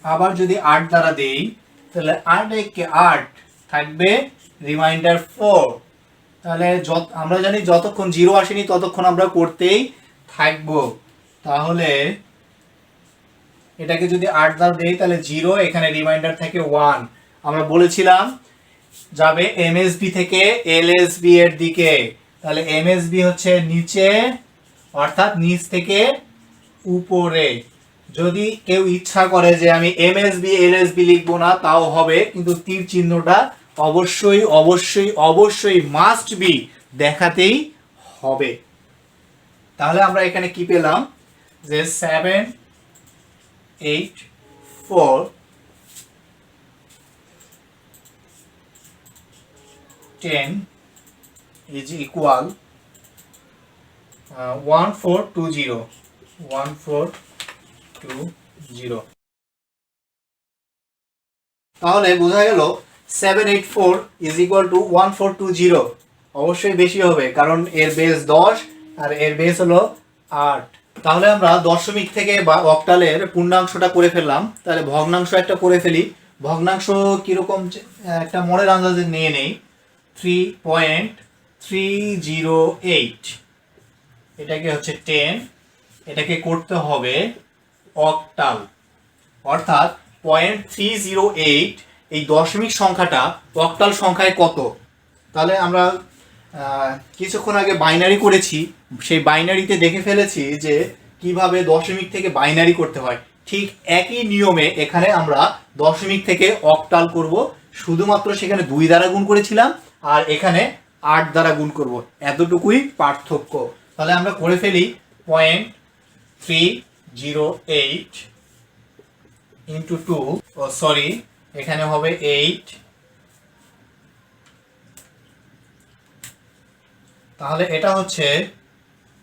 আবার যদি 8 দ্বারা দেই, তাহলে 8 1 কে 8 থাকবে রিমাইন্ডার 4। তাহলে আমরা জানি যতক্ষণ 0 আসেনি ততক্ষণ আমরা করতেই থাকবো। তাহলে এটাকে যদি 8 দ্বারা দেই তাহলে 0, এখানে রিমাইন্ডার থাকে 1। আমরা বলেছিলাম যাবে এমএসবি থেকে এলএসবি এর দিকে, তাহলে এমএসবি হচ্ছে নিচে, অর্থাৎ নিচ থেকে উপরে। যদি কেউ ইচ্ছা করে যে আমি এমএসবি এলএসবি লিখবো না তাও হবে, কিন্তু তীর চিহ্নটা অবশ্যই অবশ্যই অবশ্যই মাস্ট বি দেখাতেই হবে। তাহলে আমরা এখানে কি পেলাম যে 7 8 4 10 is equal 1420, 1420। তাহলে বোঝা গেল 784 is equal to 1420। অবশ্যই বেশি হবে, কারণ এর বেস 10 আর এর বেস হলো 8। তাহলে আমরা দশমিক থেকে বা অক্টালের পূর্ণাংশটা করে ফেললাম, তাহলে ভগ্নাংশ একটা করে ফেলি। ভগ্নাংশ কিরকম একটা মনের আন্দাজে নিয়ে নেই। 3.308, এটাকে হচ্ছে 10, এটাকে করতে হবে অক্টাল, অর্থাৎ 0.308 এই দশমিক সংখ্যাটা অক্টাল সংখ্যায় কত। তাহলে আমরা কিছুক্ষণ আগে বাইনারি করেছি, সেই বাইনারিতে দেখে ফেলেছি যে কিভাবে দশমিক থেকে বাইনারি করতে হয়। ঠিক একই নিয়মে এখানে আমরা দশমিক থেকে অক্টাল করব, শুধুমাত্র সেখানে 2 দ্বারা গুণ করেছিলাম আর এখানে 8 দ্বারা গুণ করব, এতটুকুই পার্থক্য। তাহলে আমরা করে ফেলি 0.308 ইন্টু 2, সরি এখানে হবে 8, তাহলে এটা হচ্ছে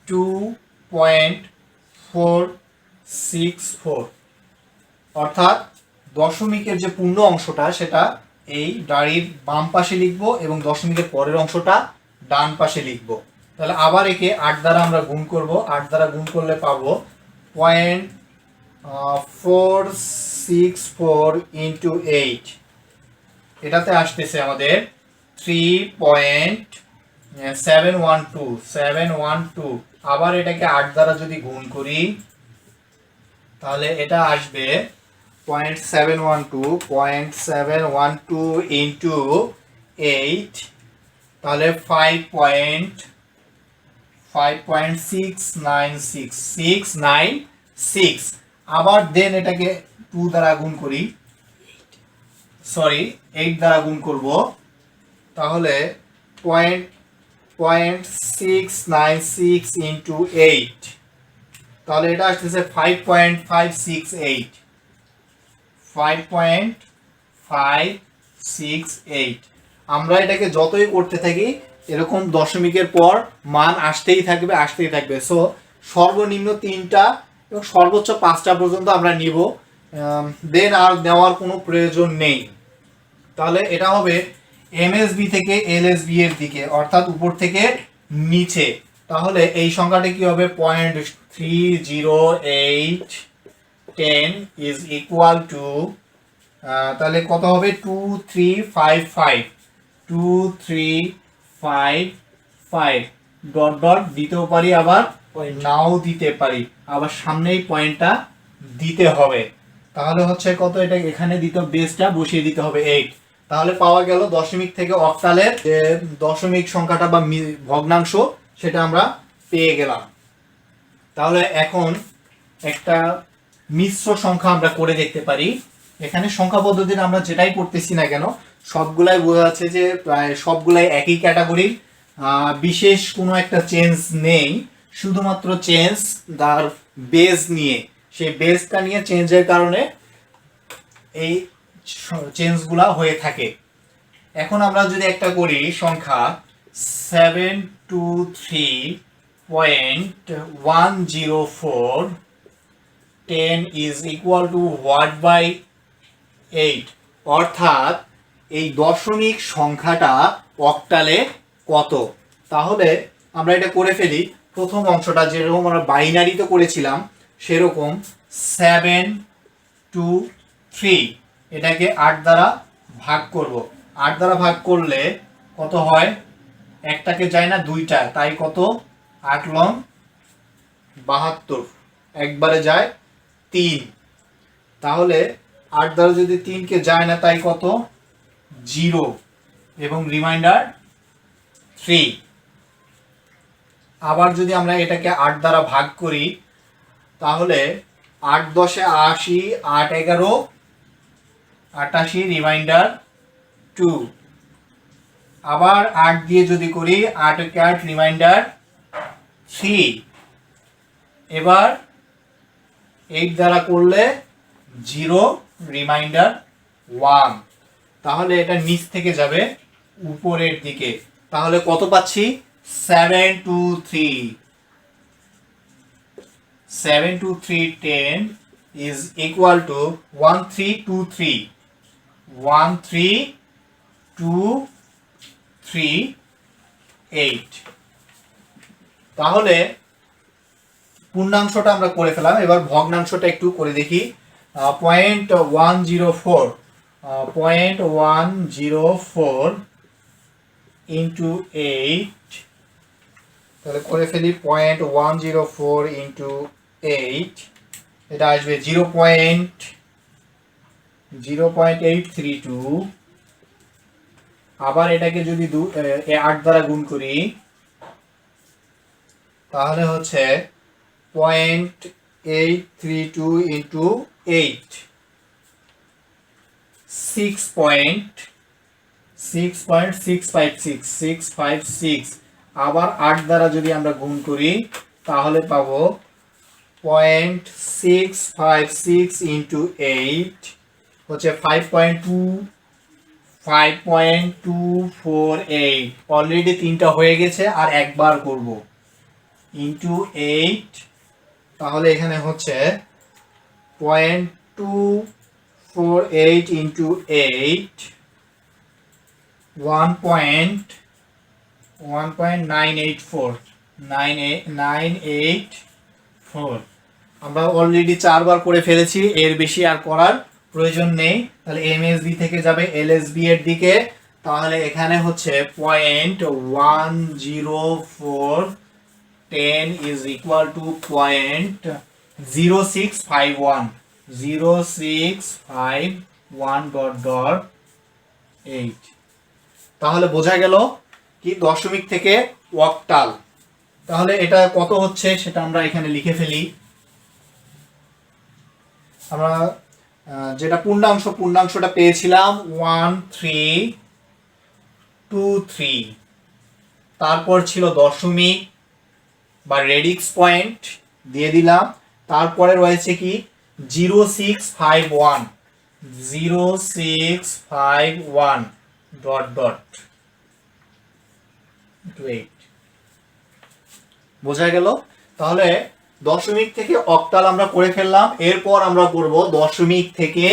2.464, অর্থাৎ দশমিকের যে পূর্ণ অংশটা সেটা এই ডাঁড়ির বাম পাশে লিখবো এবং দশমিকের পরের অংশটা ডান পাশে লিখবো। তাহলে আবার একে 8 দ্বারা আমরা গুণ করব, 8 দ্বারা গুণ করলে পাবো 0.464 ইন্টু 8, এটাতে আসতেছে আমাদের 3.712। আবার এটাকে 8 দ্বারা যদি গুণ করি তাহলে এটা আসবে 0.712 ইন্টু 8, তাহলে 5.696। আবার দেন এটাকে 2 দ্বারা গুণ করি, সরি 8 দ্বারা গুণ করব, তাহলে 0.696 ইন্টু 8, তাহলে এটা আসতেছে 5.568। আমরা এটাকে যতই করতে থাকি এরকম দশমিকের পর মান আসতেই থাকবে। সো সর্বনিম্ন 3টা এবং সর্বোচ্চ 5টা পর্যন্ত আমরা নিব, দেন আর নেওয়ার কোনো প্রয়োজন নেই। তাহলে এটা হবে এমএসবি থেকে এলএসবি এর দিকে, অর্থাৎ উপর থেকে নিচে। তাহলে এই সংখ্যাটা কি হবে 0.30810 ইজ ইকুয়াল টু, তাহলে কত হবে 2355 ডট ডট দিতেও পারি, আবার নাও দিতে পারি, আবার সামনেই পয়েন্টটা দিতে হবে। তাহলে হচ্ছে কত, এটা এখানে দিতে বেসটা বসিয়ে দিতে হবে 8। তাহলে পাওয়া গেল দশমিক থেকে অক্টালের যে দশমিক সংখ্যাটা বা ভগ্নাংশ সেটা আমরা পেয়ে গেলাম। তাহলে এখন একটা মিশ্র সংখ্যা আমরা করে দেখতে পারি। এখানে সংখ্যা পদ্ধতিতে আমরা যেটাই করতেছি না কেন সবগুলাই বোঝা যাচ্ছে যে প্রায় সবগুলাই একই ক্যাটাগরির, বিশেষ কোনো একটা চেঞ্জ নেই। শুধুমাত্র চেঞ্জ তার বেস নিয়ে, সেই বেসটা নিয়ে চেঞ্জের কারণে এই চেঞ্জগুলা হয়ে থাকে। এখন আমরা যদি একটা করি সংখ্যা 723.104 10 is equal to what by 8, অর্থাৎ এই দশমিক সংখ্যাটা অক্টালে কত। তাহলে আমরা এটা করে ফেলি। প্রথম অংশটা যেরকম আমরা বাইনারিতে করেছিলাম সেরকম 723, এটাকে 8 দ্বারা ভাগ করব। 8 দ্বারা ভাগ করলে কত হয়, একটাকে যায় না দুইটা, তাই কত 8 লং 72, একবারে যায় 3। তাহলে 8 দ্বারা যদি 3 কে যায় না তাই কত 0 এবং রিমাইন্ডার 3। আবার যদি আমরা এটাকে 8 দ্বারা ভাগ করি তাহলে 8 10 80, 8 11 88, রিমাইন্ডার 2। আবার 8 দিয়ে যদি করি 8 8, রিমাইন্ডার 3। এবার 8 দ্বারা করলে 0, রিমাইন্ডার 1। তাহলে এটা নিচ থেকে যাবে উপরের দিকে। তাহলে কত পাচ্ছি 723। 72310 is equal to 1323, 13238। তাহলে পূর্ণাংশটা আমরা করে ফেলাম, এবার ভগ্নাংশটা একটু করে দেখি। 0.104 into 8, তাহলে করে ফেলি 0.104 into 8, এটা আসবে 0.0832। আবার এটাকে যদি 8 দ্বারা গুণ করি তাহলে হচ্ছে 0.832 into 8, 6.656। আবার 8 দ্বারা যদি আমরা গুণ করি তাহলে পাবো 0.656 into 8 হচ্ছে 5.248। অলরেডি 3টা হয়ে গেছে, আর একবার করব ইনটু 8, তাহলে এখানে হচ্ছে 0.248 into 8, 1.984। আমরা অলরেডি 4 বার করে ফেলেছি, এর বেশি আর করার প্রয়োজন নেই। তাহলে এমএসবি থেকে যাবে এলএসবি এর দিকে। তাহলে এখানে হচ্ছে 0.104 10 is equal to 0.0651, 0.651 ... 8। তাহলে বোঝা গেল কি দশমিক থেকে অক্টাল। তাহলে এটা কত হচ্ছে সেটা আমরা এখানে লিখে ফেলি। আমরা যেটা পূর্ণাংশটা পেয়েছিলাম 1323, তারপর ছিল দশমিক বা রেডিক্স পয়েন্ট দিয়ে দিলাম, তারপরে রয়েছে কি 0651, 0651 ... 8। বোঝা গেল। তাহলে দশমিক থেকে অক্টাল আমরা করে ফেললাম। এরপর আমরা করব দশমিক থেকে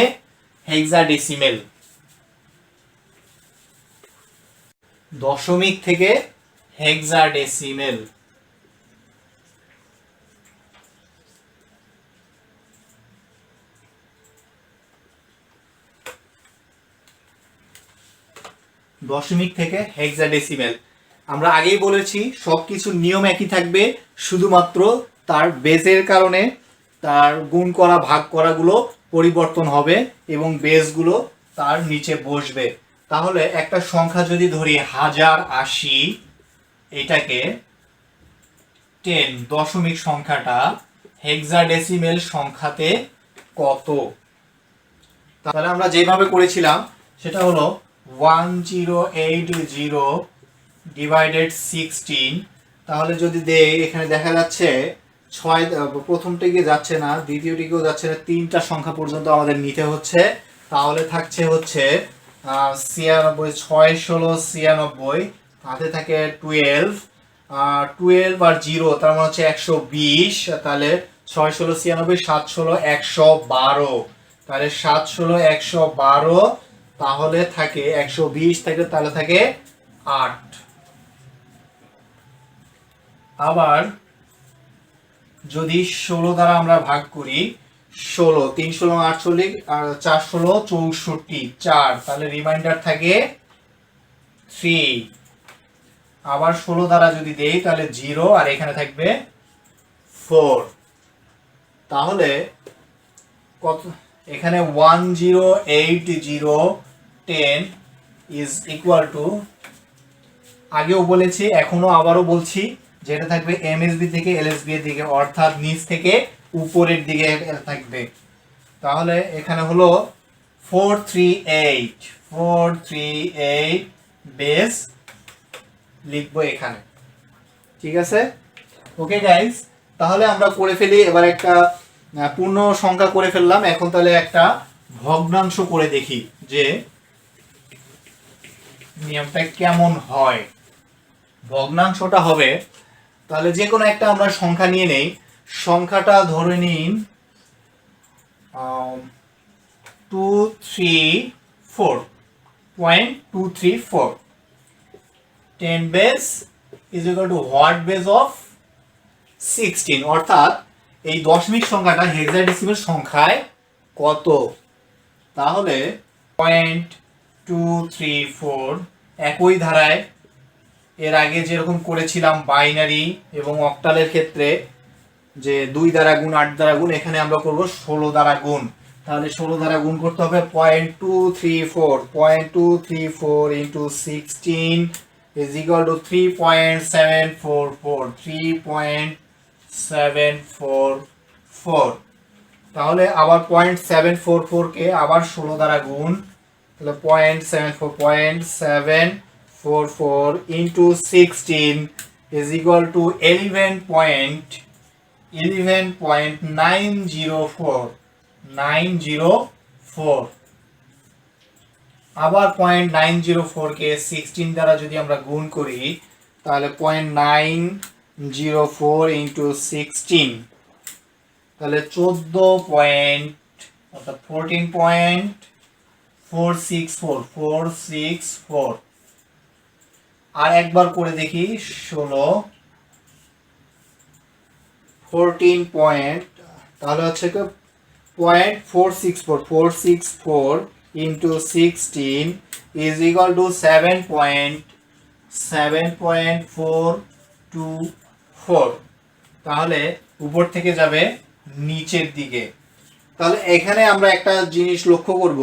হেক্সাডেসিমেল। দশমিক থেকে হেক্সাডেসিমেল। দশমিক থেকে হেক্সাডেসিমেল আমরা আগেই বলেছি সবকিছু নিয়ম একই থাকবে, শুধুমাত্র তার বেসের কারণে তার গুণ করা ভাগ করাগুলো পরিবর্তন হবে এবং বেসগুলো তার নিচে বসবে। তাহলে একটা সংখ্যা যদি ধরি 1080, এটাকে 10 দশমিক সংখ্যাটা হেক্সাডেসিমেল সংখ্যাতে কত। তাহলে আমরা যেভাবে করেছিলাম সেটা হলো 1080 divided 16 তাহলে যদি দেই, এখানে দেখা যাচ্ছে 6, প্রথমটিকে যাচ্ছে না, দ্বিতীয়টিকেও যাচ্ছে না, 3টা সংখ্যা পর্যন্ত আমাদের নিতে হচ্ছে। তাহলে থাকছে হচ্ছে 96, 6 16 96, হাতে থাকে 12, 12 আর 0 তার মানে হচ্ছে 120। তাহলে 6 16 96, 7 16 112, তাহলে 7 16 112, তাহলে থাকে 120 থাকে, তাহলে থাকে 8। আবার যদি 16 দ্বারা আমরা ভাগ করি, 16 3 16 48 আর 4 16 64, 4, তাহলে রিমাইন্ডার থাকে 3। আবার 16 দ্বারা যদি দেই তাহলে 0 আর এখানে থাকবে 4। তাহলে কত, এখানে 1 0 8 0 10 ইজ ইকুয়াল টু, আগেও বলেছি এখনো আবারও বলছি, যেটা থাকবে এমএসবি থেকে এলএসবি এর দিকে, অর্থাৎ নিচ থেকে উপরের দিকে থাকবে। তাহলে এখানে হলো 438, 438 বেস লিখবো এখানে। ঠিক আছে, ওকে গাইস, তাহলে আমরা করে ফেলি এবার একটা পূর্ণ সংখ্যা করে ফেললাম। এখন তাহলে একটা ভগ্নাংশ করে দেখি যে নিয়মটা কেমন হয়। ভগ্নাংশটা হবে, তাহলে যে কোনো একটা আমরা সংখ্যা নিয়ে নেই। সংখ্যাটা ধরে নিন 234.234, 10 base is equal to what base of 16, অর্থাৎ এই দশমিক সংখ্যাটা হেক্সাডেসিমাল সংখ্যায় কত। তাহলে 0.234 একই ধারায় এর আগে যেরকম করেছিলাম বাইনারি এবং অক্টালের ক্ষেত্রে, যে 2 দ্বারা গুণ 8 দ্বারা গুণ, এখানে আমরা করব 16 দ্বারা গুণ। তাহলে 16 দ্বারা গুণ করতে হবে 0.234 ইন্টু 16 ইজ ইকুয়াল টু 3.744, 3.744। তাহলে আবার 0.744 কে আবার 16 দ্বারা গুণ, তাহলে 0.74 ইন্টু 16 ইজ ইকুয়াল টু 11.904। আবার 0.904 কে 16 দ্বারা যদি আমরা গুণ করি, তাহলে 0.904 ইন্টু 16, তাহলে 14.464। আর একবার করে দেখি 16 14 পয়েন্ট, তাহলে হচ্ছে 0.464 ইন্টু 16 ইজ ইকুয়াল টু 7.424। তাহলে উপর থেকে যাবে নিচের দিকে। তাহলে এখানে আমরা একটা জিনিস লক্ষ্য করব,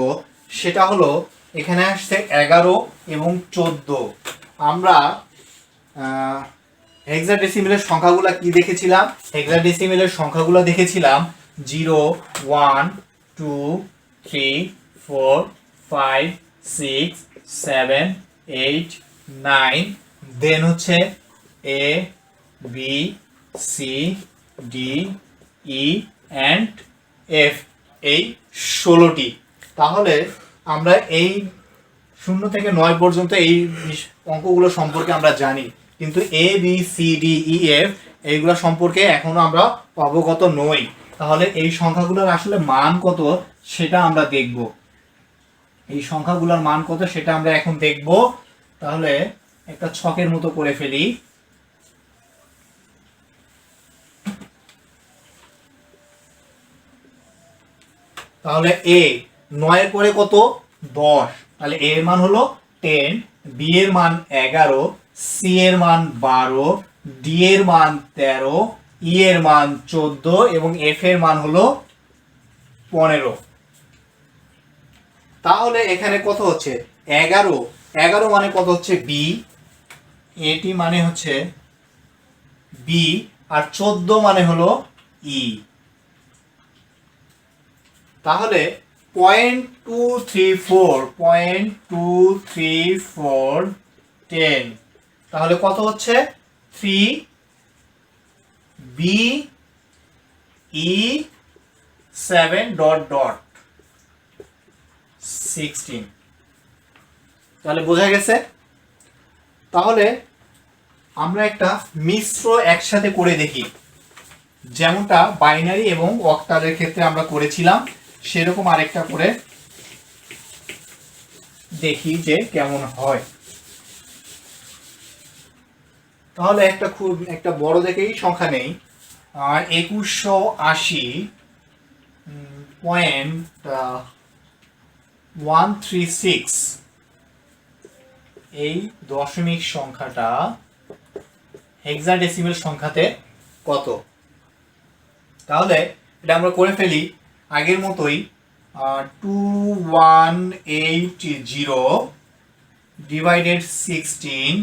সেটা হলো এখানে আসছে 11 এবং 14। আমরা হেক্সাডেসিমেলের সংখ্যাগুলো কি দেখেছিলাম? হেক্সাডেসিমেলের সংখ্যাগুলো দেখেছিলাম 0 1 2 3 4 5 6 7 8 9, দেন হচ্ছে A B C D E and F, এই 16টি। তাহলে আমরা এই 0 থেকে 9 পর্যন্ত এই অঙ্কগুলো সম্পর্কে আমরা জানি, কিন্তু A B C D E F এইগুলো সম্পর্কে এখনো আমরা অবগত নই। তাহলে এই সংখ্যাগুলোর আসলে মান কত সেটা আমরা দেখব। এই সংখ্যাগুলোর মান কত সেটা আমরা এখন দেখব। তাহলে একটা ছকের মতো করে ফেলি। তাহলে A 9 এর পরে কত? 10, তাহলে A এর মান হলো 10, B এর মান 11, C এর মান 12, D এর মান 13, E এর মান 14 এবং F এর মান হলো 15। তাহলে এখানে কত হচ্ছে? 11 মানে কত হচ্ছে? B, এটি মানে হচ্ছে B, আর 14 মানে হলো E। তাহলে 0.234 10, তাহলে কত হচ্ছে? 3 বি ই 7 ডট ডট 16। তাহলে বোঝা গেছে। তাহলে আমরা একটা মিশ্র একসাথে করে দেখি, যেমনটা বাইনারি এবং অক্টালের ক্ষেত্রে আমরা করেছিলাম, সেরকম আরেকটা করে দেখি যে কেমন হয়। তাহলে একটা বড় দেখেই সংখ্যা নেই, 2180.136। এই দশমিক সংখ্যাটা হেক্সাডেসিমেল সংখ্যাতে কত? তাহলে এটা আমরা করে ফেলি আগের মতোই, 2180 ডিভাইডেড 16।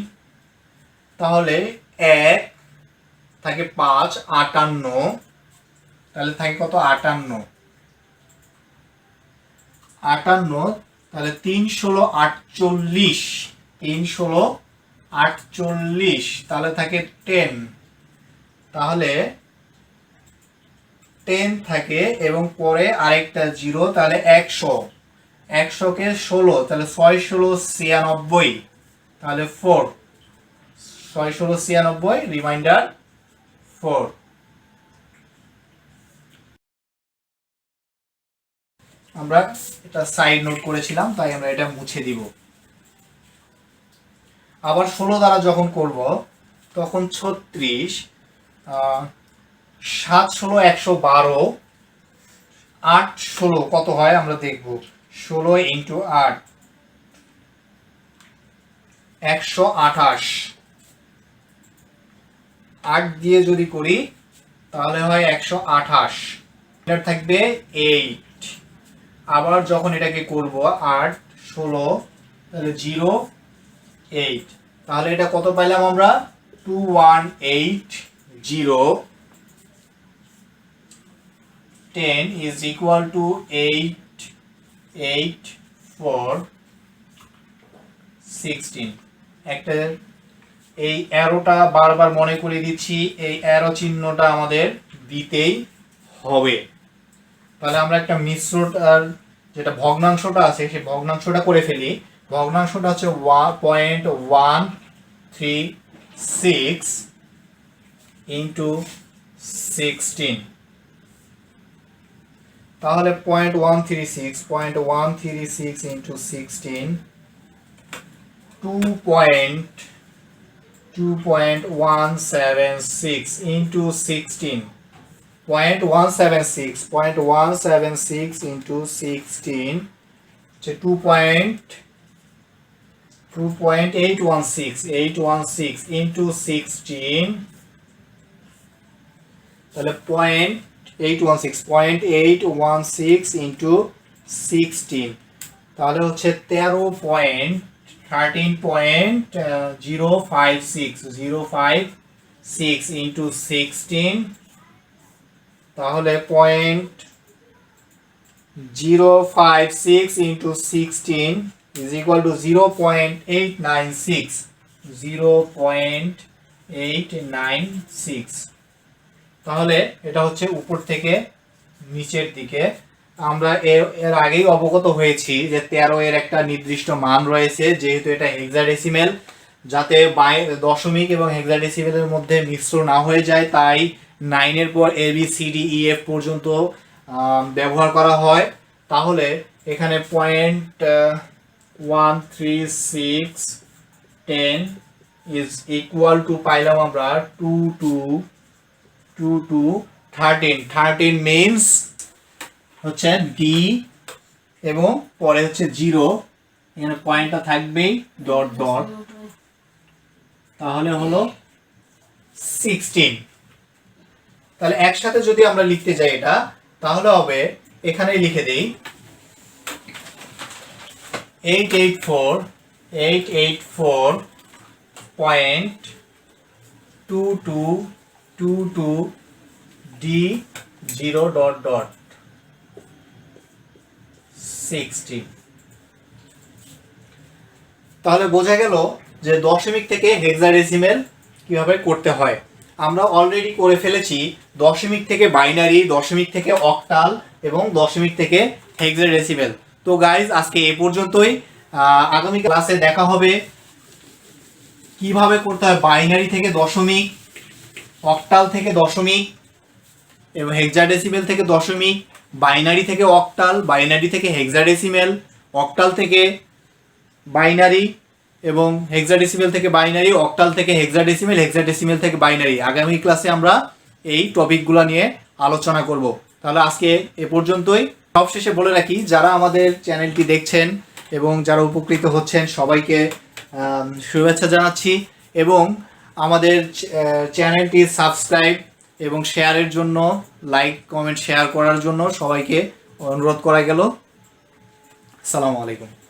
তাহলে 1 থাকে 5, 58। তাহলে থাকে কত? 58। তাহলে 3 ষোলো 48, 3 ষোলো 48। তাহলে থাকে 10। তাহলে 10 থাকে এবং পরে আরেকটা 0, তাহলে 100। 100কে 16, তাহলে 6 ষোলো 96। তাহলে 4, 6 ষোলো 96, রিমাইন্ডার 4। আমরা এটা সাইড নোট করেছিলাম, তাই আমরা এটা মুছে দিব। আবার 16 দ্বারা যখন করব তখন 36, 7 ষোলো 112, 8 ষোলো কত হয় আমরা দেখব। 16 ইন্টু 8 128। 8 দিয়ে যদি করি তাহলে হয় 128। এটা থাকবে 8। আবার যখন এটাকে করব 8 16, তাহলে 0 8। তাহলে এটা কত পাইলাম আমরা? 2180। 10 is equal to 88416। একটা এই অ্যারোটা বারবার মনে করে দিচ্ছি, এই অ্যারো চিহ্নটা আমাদের দিতেই হবে। তাহলে আমরা একটা মিশ্রটার যেটা ভগ্নাংশটা আছে সেই ভগ্নাংশটা করে ফেলি। ভগ্নাংশটা হচ্ছে 1.136 ইন্টু 16। তাহলে 0.136 ইন্টু 16, 2.176 ইন্টু 16, 0.176 ইন্টু 16 হচ্ছে 2.816 ইন্টু 16, তাহলে 0.816 ইন্টু 16, তাহলে হচ্ছে 13.056 ইন্টু 16, তাহলে 0.056 ইন্টু 16 is equal to 0.896, 0.896। তাহলে এটা হচ্ছে উপর থেকে নিচের দিকে। আমরা এর আগেই অবগত হয়েছি যে 13 এর একটা নির্দিষ্ট মান রয়েছে, যেহেতু এটা হেক্সাডেসিমেল, যাতে দশমিক এবং হেক্সাডেসিমেলের মধ্যে মিশ্র না হয়ে যায়, তাই 9 এর পর ABCDEF পর্যন্ত ব্যবহার করা হয়। তাহলে এখানে 0.13610 is equal to পাইলাম আমরা 13 means হচ্ছে ডি এবং পরে হচ্ছে 0, এখানে পয়েন্টটা থাকবেই ডট ডট, তাহলে হলো 16। তাহলে একসাথে যদি আমরা লিখতে যাই এটা, তাহলে হবে এখানেই লিখে দেই 884.2222 ডি 0 ডট ডট 16। তাহলে বোঝা গেল যে দশমিক থেকে হেক্সাডেসিমেল কিভাবে করতে হয়। আমরা অলরেডি করে ফেলেছি দশমিক থেকে বাইনারি, দশমিক থেকে অক্টাল এবং দশমিক থেকে হেক্সাডেসিমেল। তো গাইজ আজকে এ পর্যন্তই। আগামী ক্লাসে দেখা হবে কিভাবে করতে হয় বাইনারি থেকে দশমিক, অক্টাল থেকে দশমিক এবং হেক্সাডেসিমেল থেকে দশমিক, বাইনারি থেকে অক্টাল, বাইনারি থেকে হেক্সাডেসিমেল, অক্টাল থেকে বাইনারি এবং হেক্সাডেসিমেল থেকে বাইনারি, অক্টাল থেকে হেক্সাডেসিমেল, হেক্সাডেসিমেল থেকে বাইনারি। আগামী ক্লাসে আমরা এই টপিকগুলো নিয়ে আলোচনা করব। তাহলে আজকে এ পর্যন্তই। সবশেষে বলে রাখি, যারা আমাদের চ্যানেলটি দেখছেন এবং যারা উপকৃত হচ্ছেন সবাইকে শুভেচ্ছা জানাচ্ছি এবং আমাদের চ্যানেলটি সাবস্ক্রাইব এবং শেয়ারের জন্য, লাইক কমেন্ট শেয়ার করার জন্য সবাইকে অনুরোধ করা গেল। আসসালামু আলাইকুম।